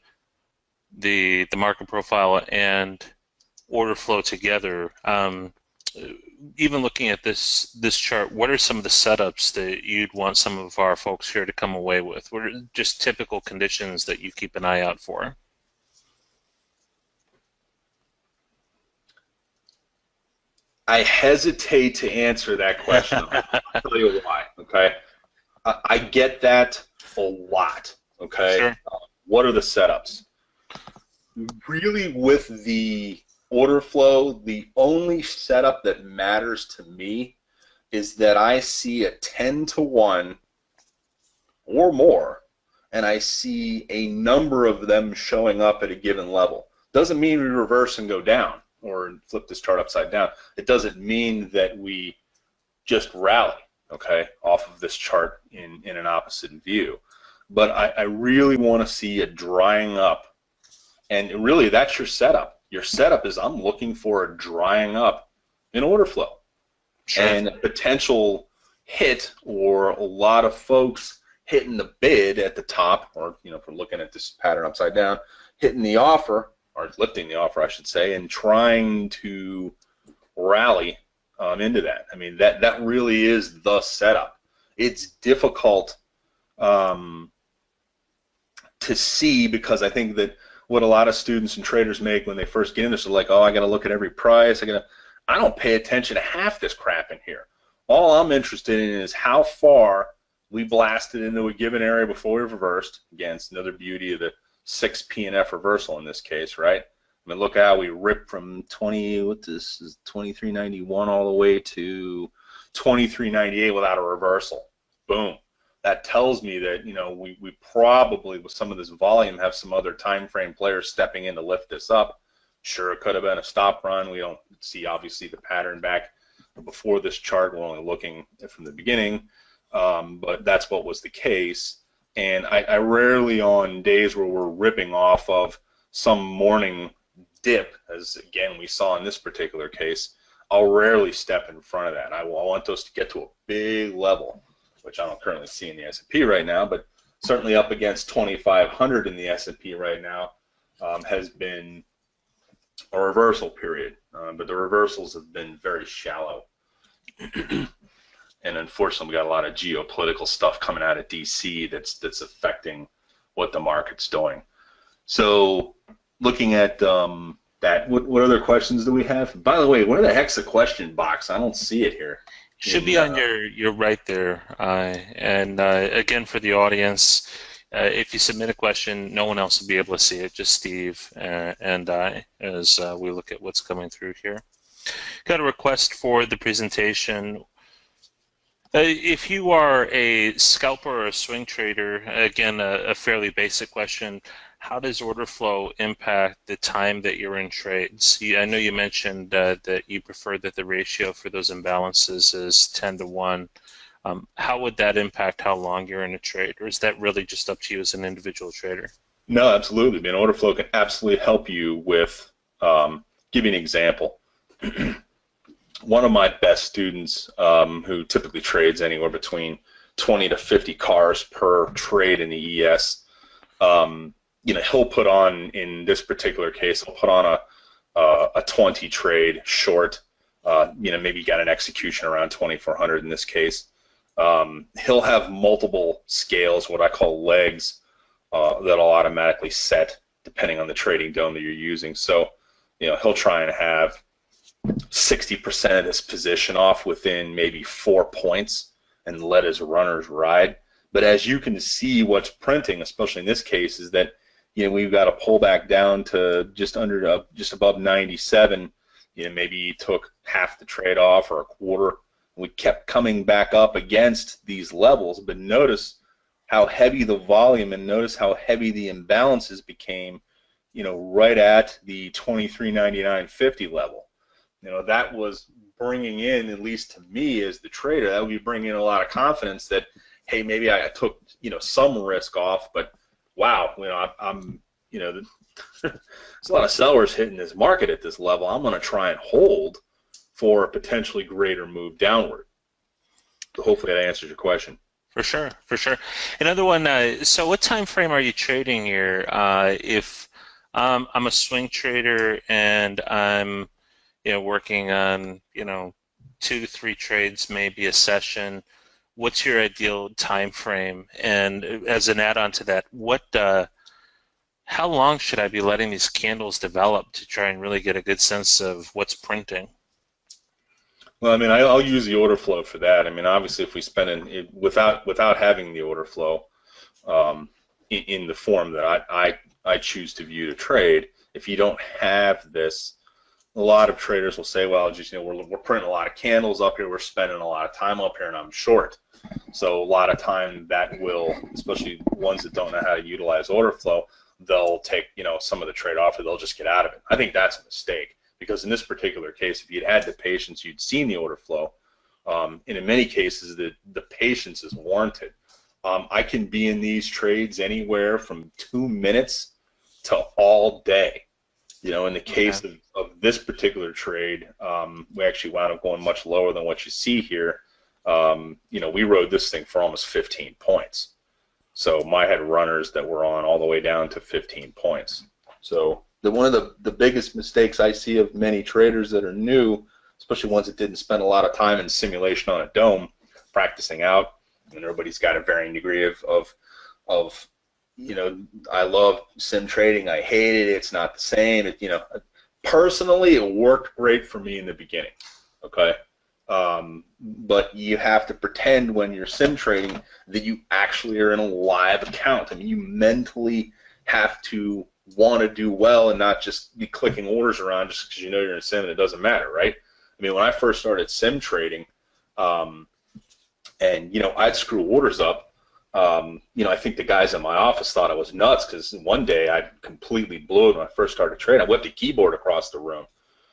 market profile and order flow together, even looking at this chart, what are some of the setups that you'd want some of our folks here to come away with? What are just typical conditions that you keep an eye out for?
I hesitate to answer that question. I'll tell you why, okay? I get that a lot, okay?
Sure.
What are the setups? Really, with the order flow, the only setup that matters to me is that I see a 10-to-1 or more, and I see a number of them showing up at a given level. Doesn't mean we reverse and go down or flip this chart upside down. It doesn't mean that we just rally, okay, off of this chart in an opposite view. But I really want to see a drying up, and really that's your setup. Your setup is I'm looking for a drying up in order flow.
Sure.
And a potential hit, or a lot of folks hitting the bid at the top, or if we're looking at this pattern upside down, hitting the offer, or lifting the offer, I should say, and trying to rally into that. I mean, that really is the setup. It's difficult to see, because I think that what a lot of students and traders make when they first get in this is like, oh, I got to look at every price. I don't pay attention to half this crap in here. All I'm interested in is how far we blasted into a given area before we reversed. Again, it's another beauty of the 6 P&F reversal in this case, right? I mean, look how we ripped from 23.91 all the way to 23.98 without a reversal. Boom. That tells me that we probably, with some of this volume, have some other time frame players stepping in to lift this up. Sure, it could have been a stop run. We don't see obviously the pattern back before this chart. We're only looking from the beginning, but that's what was the case. And I rarely, on days where we're ripping off of some morning dip, as again we saw in this particular case, I'll rarely step in front of that. I want those to get to a big level, which I don't currently see in the S&P right now, but certainly up against 2,500 in the S&P right now has been a reversal period. But the reversals have been very shallow. And unfortunately, we got a lot of geopolitical stuff coming out of D.C. that's affecting what the market's doing. So, looking at that, what other questions do we have? By the way, where the heck's the question box? I don't see it here.
Should be on your right there. And again, for the audience, if you submit a question, no one else will be able to see it, just Steve and I, as we look at what's coming through here. Got a request for the presentation. If you are a scalper or a swing trader, again, a fairly basic question, how does order flow impact the time that you're in trades? I know you mentioned that you prefer that the ratio for those imbalances is 10-to-1. How would that impact how long you're in a trade, or is that really just up to you as an individual trader?
No, absolutely. I mean, order flow can absolutely help you with, give you an example. One of my best students, who typically trades anywhere between 20 to 50 cars per trade in the ES, he'll put on, in this particular case, he'll put on a 20 trade short. Maybe got an execution around 2,400 in this case. He'll have multiple scales, what I call legs, that'll automatically set depending on the trading dome that you're using. So, he'll try and have 60% of this position off within maybe 4 points and let his runners ride. But as you can see, what's printing, especially in this case, is that we've got to pull back down to just above 97. Maybe he took half the trade off or a quarter. We kept coming back up against these levels, but notice how heavy the volume, and notice how heavy the imbalances became, right at the 23.99.50 level. That was bringing in, at least to me as the trader, that would be bringing in a lot of confidence that, hey, maybe I took, some risk off, but wow, I'm there's a lot of sellers hitting this market at this level. I'm going to try and hold for a potentially greater move downward. So hopefully that answers your question.
For sure, for sure. Another one, so what time frame are you trading here? If I'm a swing trader and I'm working on 2 to 3 trades, maybe a session, what's your ideal time frame? And as an add-on to that, how long should I be letting these candles develop to try and really get a good sense of what's printing?
Well, I mean, I'll use the order flow for that. I mean, obviously, if we spend without having the order flow in the form that I choose to view to trade, if you don't have this, a lot of traders will say, well, just we're printing a lot of candles up here, we're spending a lot of time up here, and I'm short. So a lot of time that will, especially ones that don't know how to utilize order flow, they'll take some of the trade off, or they'll just get out of it. I think that's a mistake, because in this particular case, if you'd had the patience, you'd seen the order flow, and in many cases the patience is warranted. I can be in these trades anywhere from 2 minutes to all day. In the case of this particular trade, we actually wound up going much lower than what you see here. We rode this thing for almost 15 points. So I had runners that were on all the way down to 15 points. So one of the biggest mistakes I see of many traders that are new, especially ones that didn't spend a lot of time in simulation on a dome, practicing out, and everybody's got a varying degree of I love sim trading, I hate it, it's not the same. Personally, it worked great for me in the beginning, okay? But you have to pretend when you're sim trading that you actually are in a live account. I mean, you mentally have to want to do well and not just be clicking orders around just because you're in a sim and it doesn't matter, right? I mean, when I first started sim trading, and I'd screw orders up. I think the guys in my office thought I was nuts, because one day I completely blew it when I first started trading. I whipped a keyboard across the room.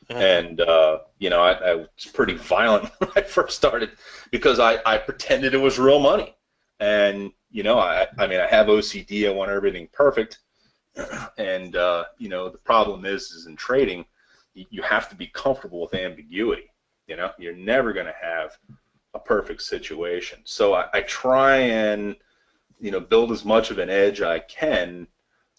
And, I was pretty violent when I first started, because I pretended it was real money. And, I have OCD. I want everything perfect. And, the problem is in trading, you have to be comfortable with ambiguity. You're never going to have a perfect situation. So I try and, build as much of an edge I can,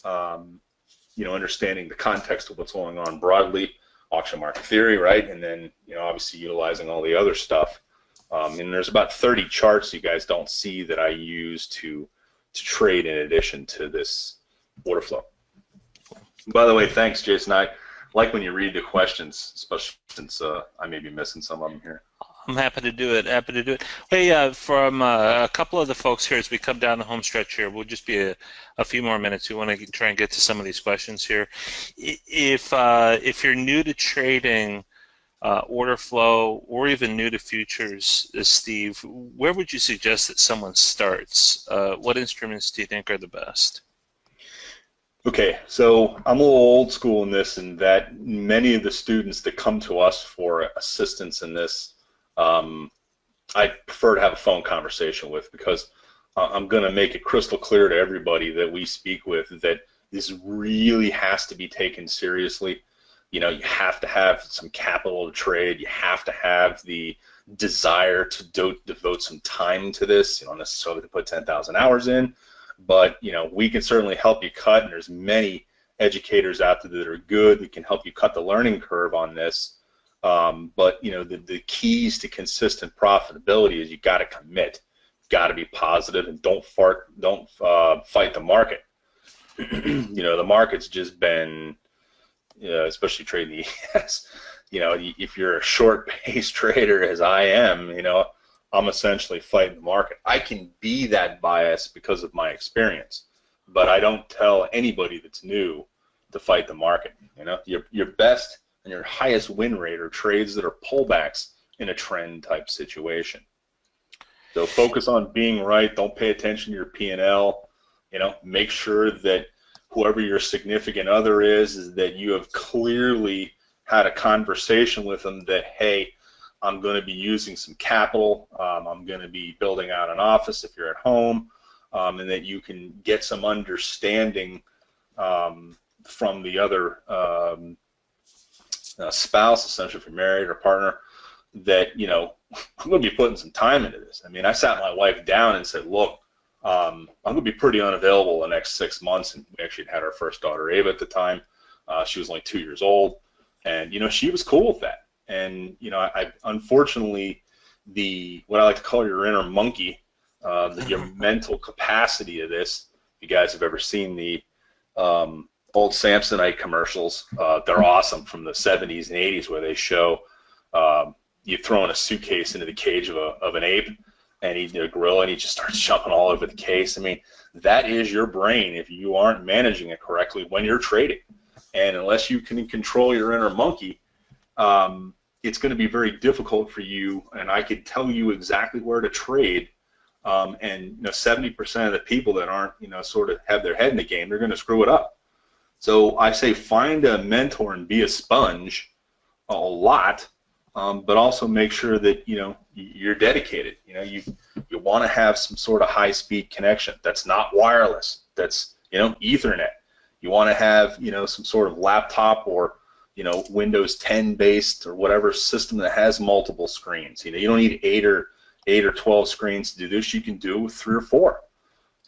understanding the context of what's going on broadly, auction market theory, right? And then, obviously utilizing all the other stuff. And there's about 30 charts you guys don't see that I use to trade in addition to this order flow. By the way, thanks, Jason. I like when you read the questions, especially since I may be missing some of them here.
I'm happy to do it. Happy to do it. Hey, from a couple of the folks here, as we come down the home stretch here, we'll just be a few more minutes. We want to try and get to some of these questions here. If you're new to trading order flow, or even new to futures, Steve, where would you suggest that someone starts? What instruments do you think are the best?
Okay, so I'm a little old school in this, in that many of the students that come to us for assistance in this, I prefer to have a phone conversation with, because I'm going to make it crystal clear to everybody that we speak with that this really has to be taken seriously. You have to have some capital to trade. You have to have the desire to devote some time to this. You don't necessarily have to put 10,000 hours in, but we can certainly help you cut, and there's many educators out there that are good that can help you cut the learning curve on this. But the keys to consistent profitability is you got to commit, got to be positive, and don't fight the market. The market's just been, especially trading the ES. If you're a short-based trader, as I am, I'm essentially fighting the market. I can be that biased because of my experience, but I don't tell anybody that's new to fight the market. Your best and your highest win rate are trades that are pullbacks in a trend type situation. So focus on being right. Don't pay attention to your P&L. Make sure that whoever your significant other is that you have clearly had a conversation with them that, hey, I'm going to be using some capital. I'm going to be building out an office if you're at home, and that you can get some understanding from the other spouse, essentially if you're married or partner, that, you know, I'm going to be putting some time into this. I mean, I sat my wife down and said, look, I'm going to be pretty unavailable the next 6 months. And we actually had our first daughter, Ava, at the time. She was only 2 years old. And, you know, she was cool with that. And, you know, I unfortunately, what I like to call your inner monkey, your mental capacity of this, if you guys have ever seen the old Samsonite commercials, they're awesome, from the 70s and 80s, where they show you throwing a suitcase into the cage of an ape, and he's in a gorilla, and he just starts jumping all over the case. I mean, that is your brain if you aren't managing it correctly when you're trading. And unless you can control your inner monkey, it's going to be very difficult for you. And I could tell you exactly where to trade. And, you know, 70% of the people that aren't, you know, sort of have their head in the game, they're going to screw it up. So I say find a mentor and be a sponge a lot, but also make sure that, you know, you're dedicated. You know, you want to have some sort of high-speed connection. That's not wireless. That's, you know, Ethernet. You want to have, you know, some sort of laptop or, you know, Windows 10 based or whatever system that has multiple screens. You know, you don't need 8 or 12 screens to do this. You can do it with 3 or 4.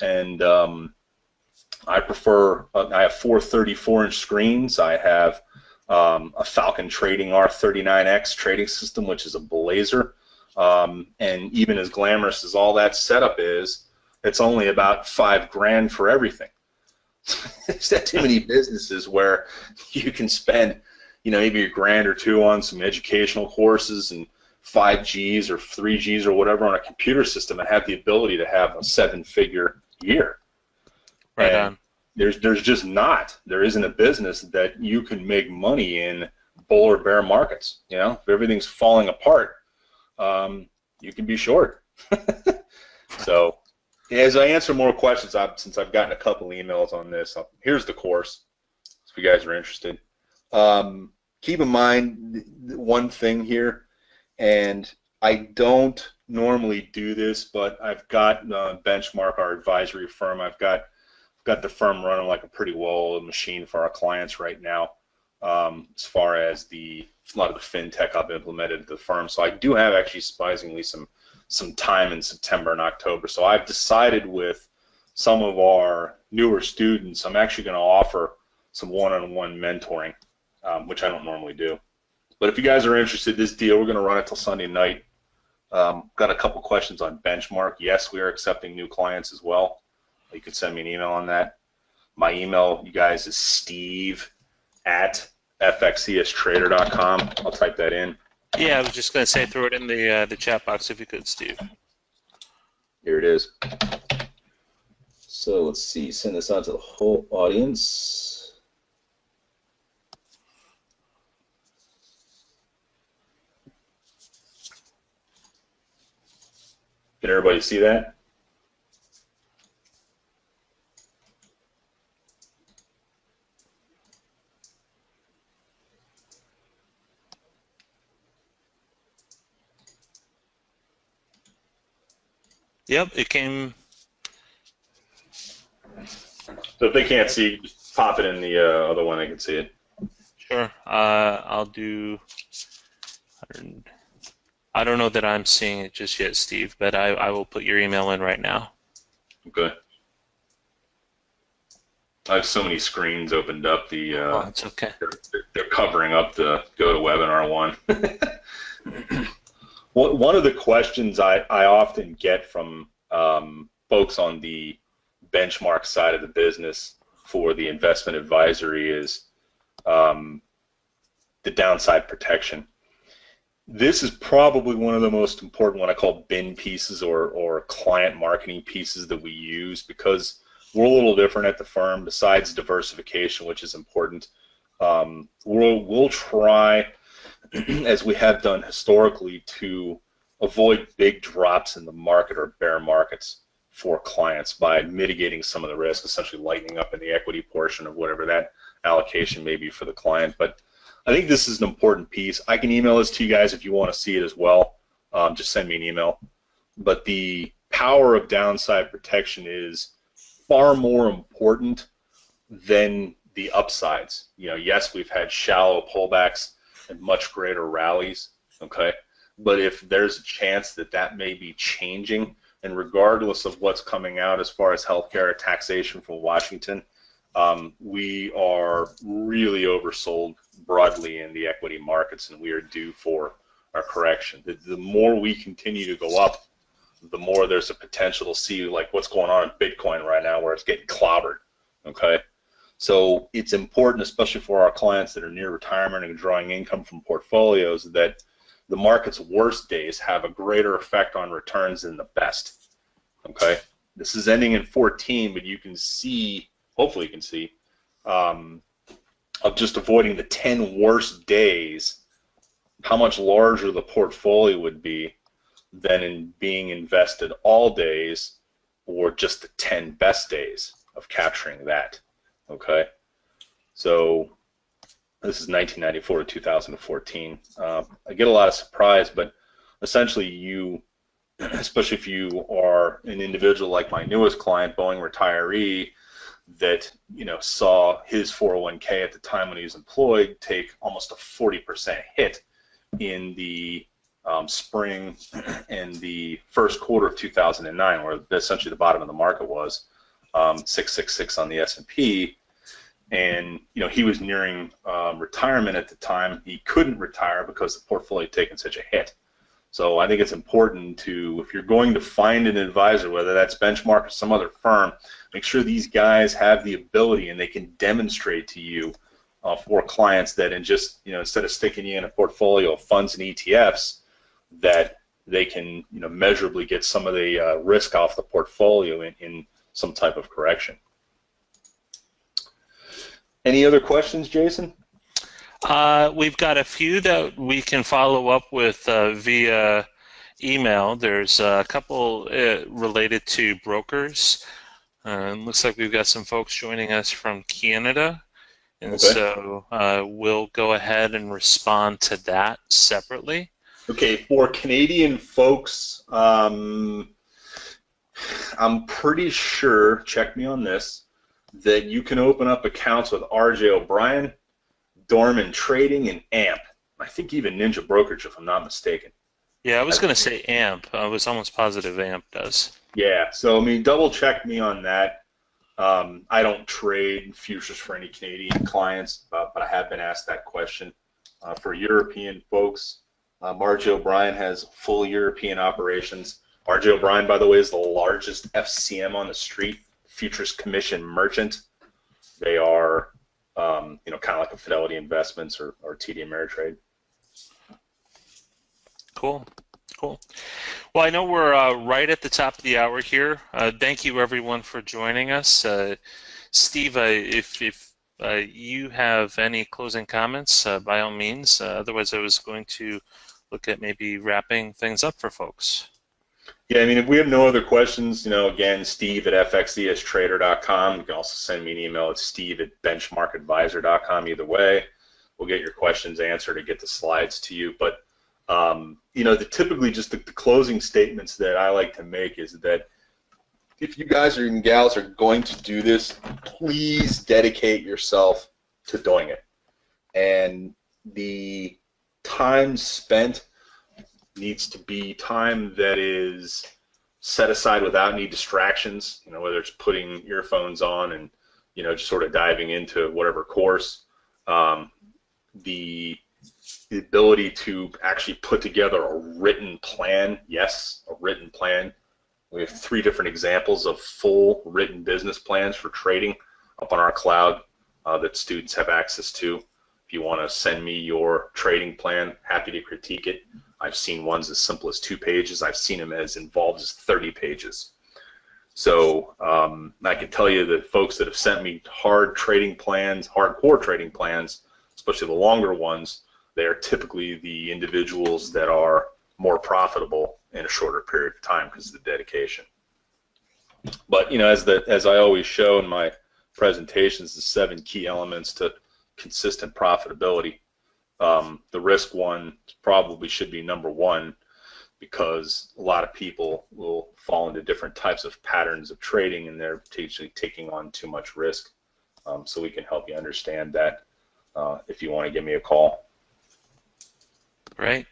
And I prefer, I have 4 34-inch screens. I have a Falcon Trading R39X trading system, which is a blazer. And even as glamorous as all that setup is, it's only about $5 grand for everything. There's not too many businesses where you can spend, you know, maybe $1 grand or 2 on some educational courses and 5Gs or 3Gs or whatever on a computer system and have the ability to have a 7-figure year.
Right
and
on.
There's just not. There isn't a business that you can make money in bull or bear markets. You know, if everything's falling apart, you can be short. So, as I answer more questions, since I've gotten a couple emails on this, here's the course, if you guys are interested. Keep in mind one thing here, and I don't normally do this, but I've got Benchmark, our advisory firm. I've got the firm running like a pretty well-oiled machine for our clients right now, as far as a lot of the fintech I've implemented at the firm. So I do have actually surprisingly some time in September and October. So I've decided with some of our newer students, I'm actually going to offer some one-on-one mentoring, which I don't normally do. But if you guys are interested in this deal, we're going to run it till Sunday night. Got a couple questions on Benchmark. Yes, we are accepting new clients as well. You could send me an email on that. My email, you guys, is steve@fxcstrader.com. I'll type that in.
Yeah, I was just going to say, throw it in the chat box if you could, Steve.
Here it is. So let's see, send this out to the whole audience. Can everybody see that?
Yep, it came.
So if they can't see, just pop it in the other one, they can see it.
Sure. I'll do. I don't know that I'm seeing it just yet, Steve, but I will put your email in right now.
Okay. I have so many screens opened up.
Oh, it's okay.
They're covering up the GoToWebinar one. One of the questions I often get from folks on the Benchmark side of the business for the investment advisory is the downside protection. This is probably one of the most important, what I call bin pieces or client marketing pieces that we use, because we're a little different at the firm. Besides diversification, which is important, we'll try, as we have done historically, to avoid big drops in the market or bear markets for clients by mitigating some of the risk, essentially lightening up in the equity portion of whatever that allocation may be for the client. But I think this is an important piece. I can email this to you guys if you want to see it as well. Just send me an email. But the power of downside protection is far more important than the upsides. Yes, we've had shallow pullbacks and much greater rallies, okay? But if there's a chance that that may be changing, and regardless of what's coming out as far as healthcare taxation from Washington, we are really oversold broadly in the equity markets, and we are due for our correction. The more we continue to go up, the more there's a potential to see like what's going on in Bitcoin right now, where it's getting clobbered, okay? So it's important, especially for our clients that are near retirement and drawing income from portfolios, that the market's worst days have a greater effect on returns than the best, okay? This is ending in 14, but you can see, hopefully you can see, of just avoiding the 10 worst days, how much larger the portfolio would be than in being invested all days or just the 10 best days of capturing that, okay? So this is 1994 to 2014. I get a lot of surprise, but essentially you, especially if you are an individual like my newest client, Boeing retiree, that saw his 401k at the time when he was employed take almost a 40% hit in the spring and the first quarter of 2009, where essentially the bottom of the market was 666 on the S&P. And he was nearing retirement at the time. He couldn't retire because the portfolio had taken such a hit. So I think it's important to, if you're going to find an advisor, whether that's Benchmark or some other firm, make sure these guys have the ability and they can demonstrate to you for clients that instead of sticking you in a portfolio of funds and ETFs, that they can measurably get some of the risk off the portfolio in some type of correction. Any other questions, Jason?
We've got a few that we can follow up with via email. There's a couple related to brokers. Looks like we've got some folks joining us from Canada, and
okay.
So we'll go ahead and respond to that separately.
Okay, for Canadian folks, I'm pretty sure, check me on this, that you can open up accounts with RJ O'Brien, Dorman Trading, and AMP. I think even Ninja Brokerage, if I'm not mistaken.
Yeah, I was going to say AMP. I was almost positive AMP does.
Yeah, so I mean, double check me on that. I don't trade futures for any Canadian clients, but I have been asked that question. For European folks, RJ O'Brien has full European operations. RJ O'Brien, by the way, is the largest FCM on the street, Futures Commission Merchant. They are, kind of like a Fidelity Investments or TD Ameritrade.
Cool. Well, I know we're right at the top of the hour here. Thank you, everyone, for joining us. Steve, if you have any closing comments, by all means. Otherwise, I was going to look at maybe wrapping things up for folks.
Yeah, I mean, if we have no other questions, again, Steve at fxdstrader.com. You can also send me an email at steve@benchmarkadvisor.com. Either way, we'll get your questions answered and get the slides to you. But, typically just the closing statements that I like to make is that if you guys and gals are going to do this, please dedicate yourself to doing it. And the time spent needs to be time that is set aside without any distractions, whether it's putting earphones on and, just sort of diving into whatever course. The ability to actually put together a written plan, yes, a written plan. We have 3 different examples of full written business plans for trading up on our cloud that students have access to. If you want to send me your trading plan, happy to critique it. I've seen ones as simple as 2 pages. I've seen them as involved as 30 pages. So I can tell you that folks that have sent me hard trading plans, hardcore trading plans, especially the longer ones, they are typically the individuals that are more profitable in a shorter period of time because of the dedication. But as I always show in my presentations, the 7 key elements to consistent profitability. The risk one probably should be number one, because a lot of people will fall into different types of patterns of trading, and they're potentially taking on too much risk. So we can help you understand that if you want to give me a call.
Great.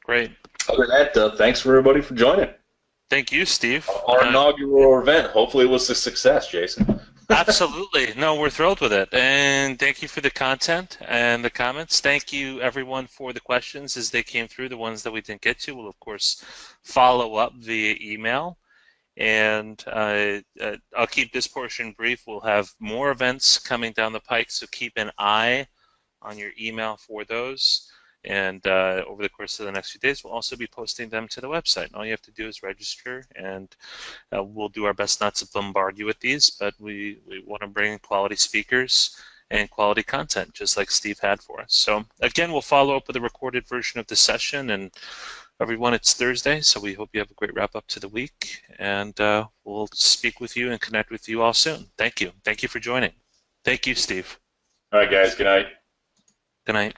Great.
Other than that, thanks for everybody for joining.
Thank you, Steve.
Our inaugural event. Hopefully it was a success, Jason.
Absolutely. No, we're thrilled with it. And thank you for the content and the comments. Thank you, everyone, for the questions as they came through. The ones that we didn't get to, we'll, of course, follow up via email. And I'll keep this portion brief. We'll have more events coming down the pike, so keep an eye on your email for those. And over the course of the next few days, we'll also be posting them to the website. And all you have to do is register, and we'll do our best not to bombard you with these, but we want to bring quality speakers and quality content, just like Steve had for us. So again, we'll follow up with a recorded version of the session. And everyone, it's Thursday, so we hope you have a great wrap up to the week. And we'll speak with you and connect with you all soon. Thank you. Thank you for joining. Thank you, Steve.
All right, guys. Good night.
Good night.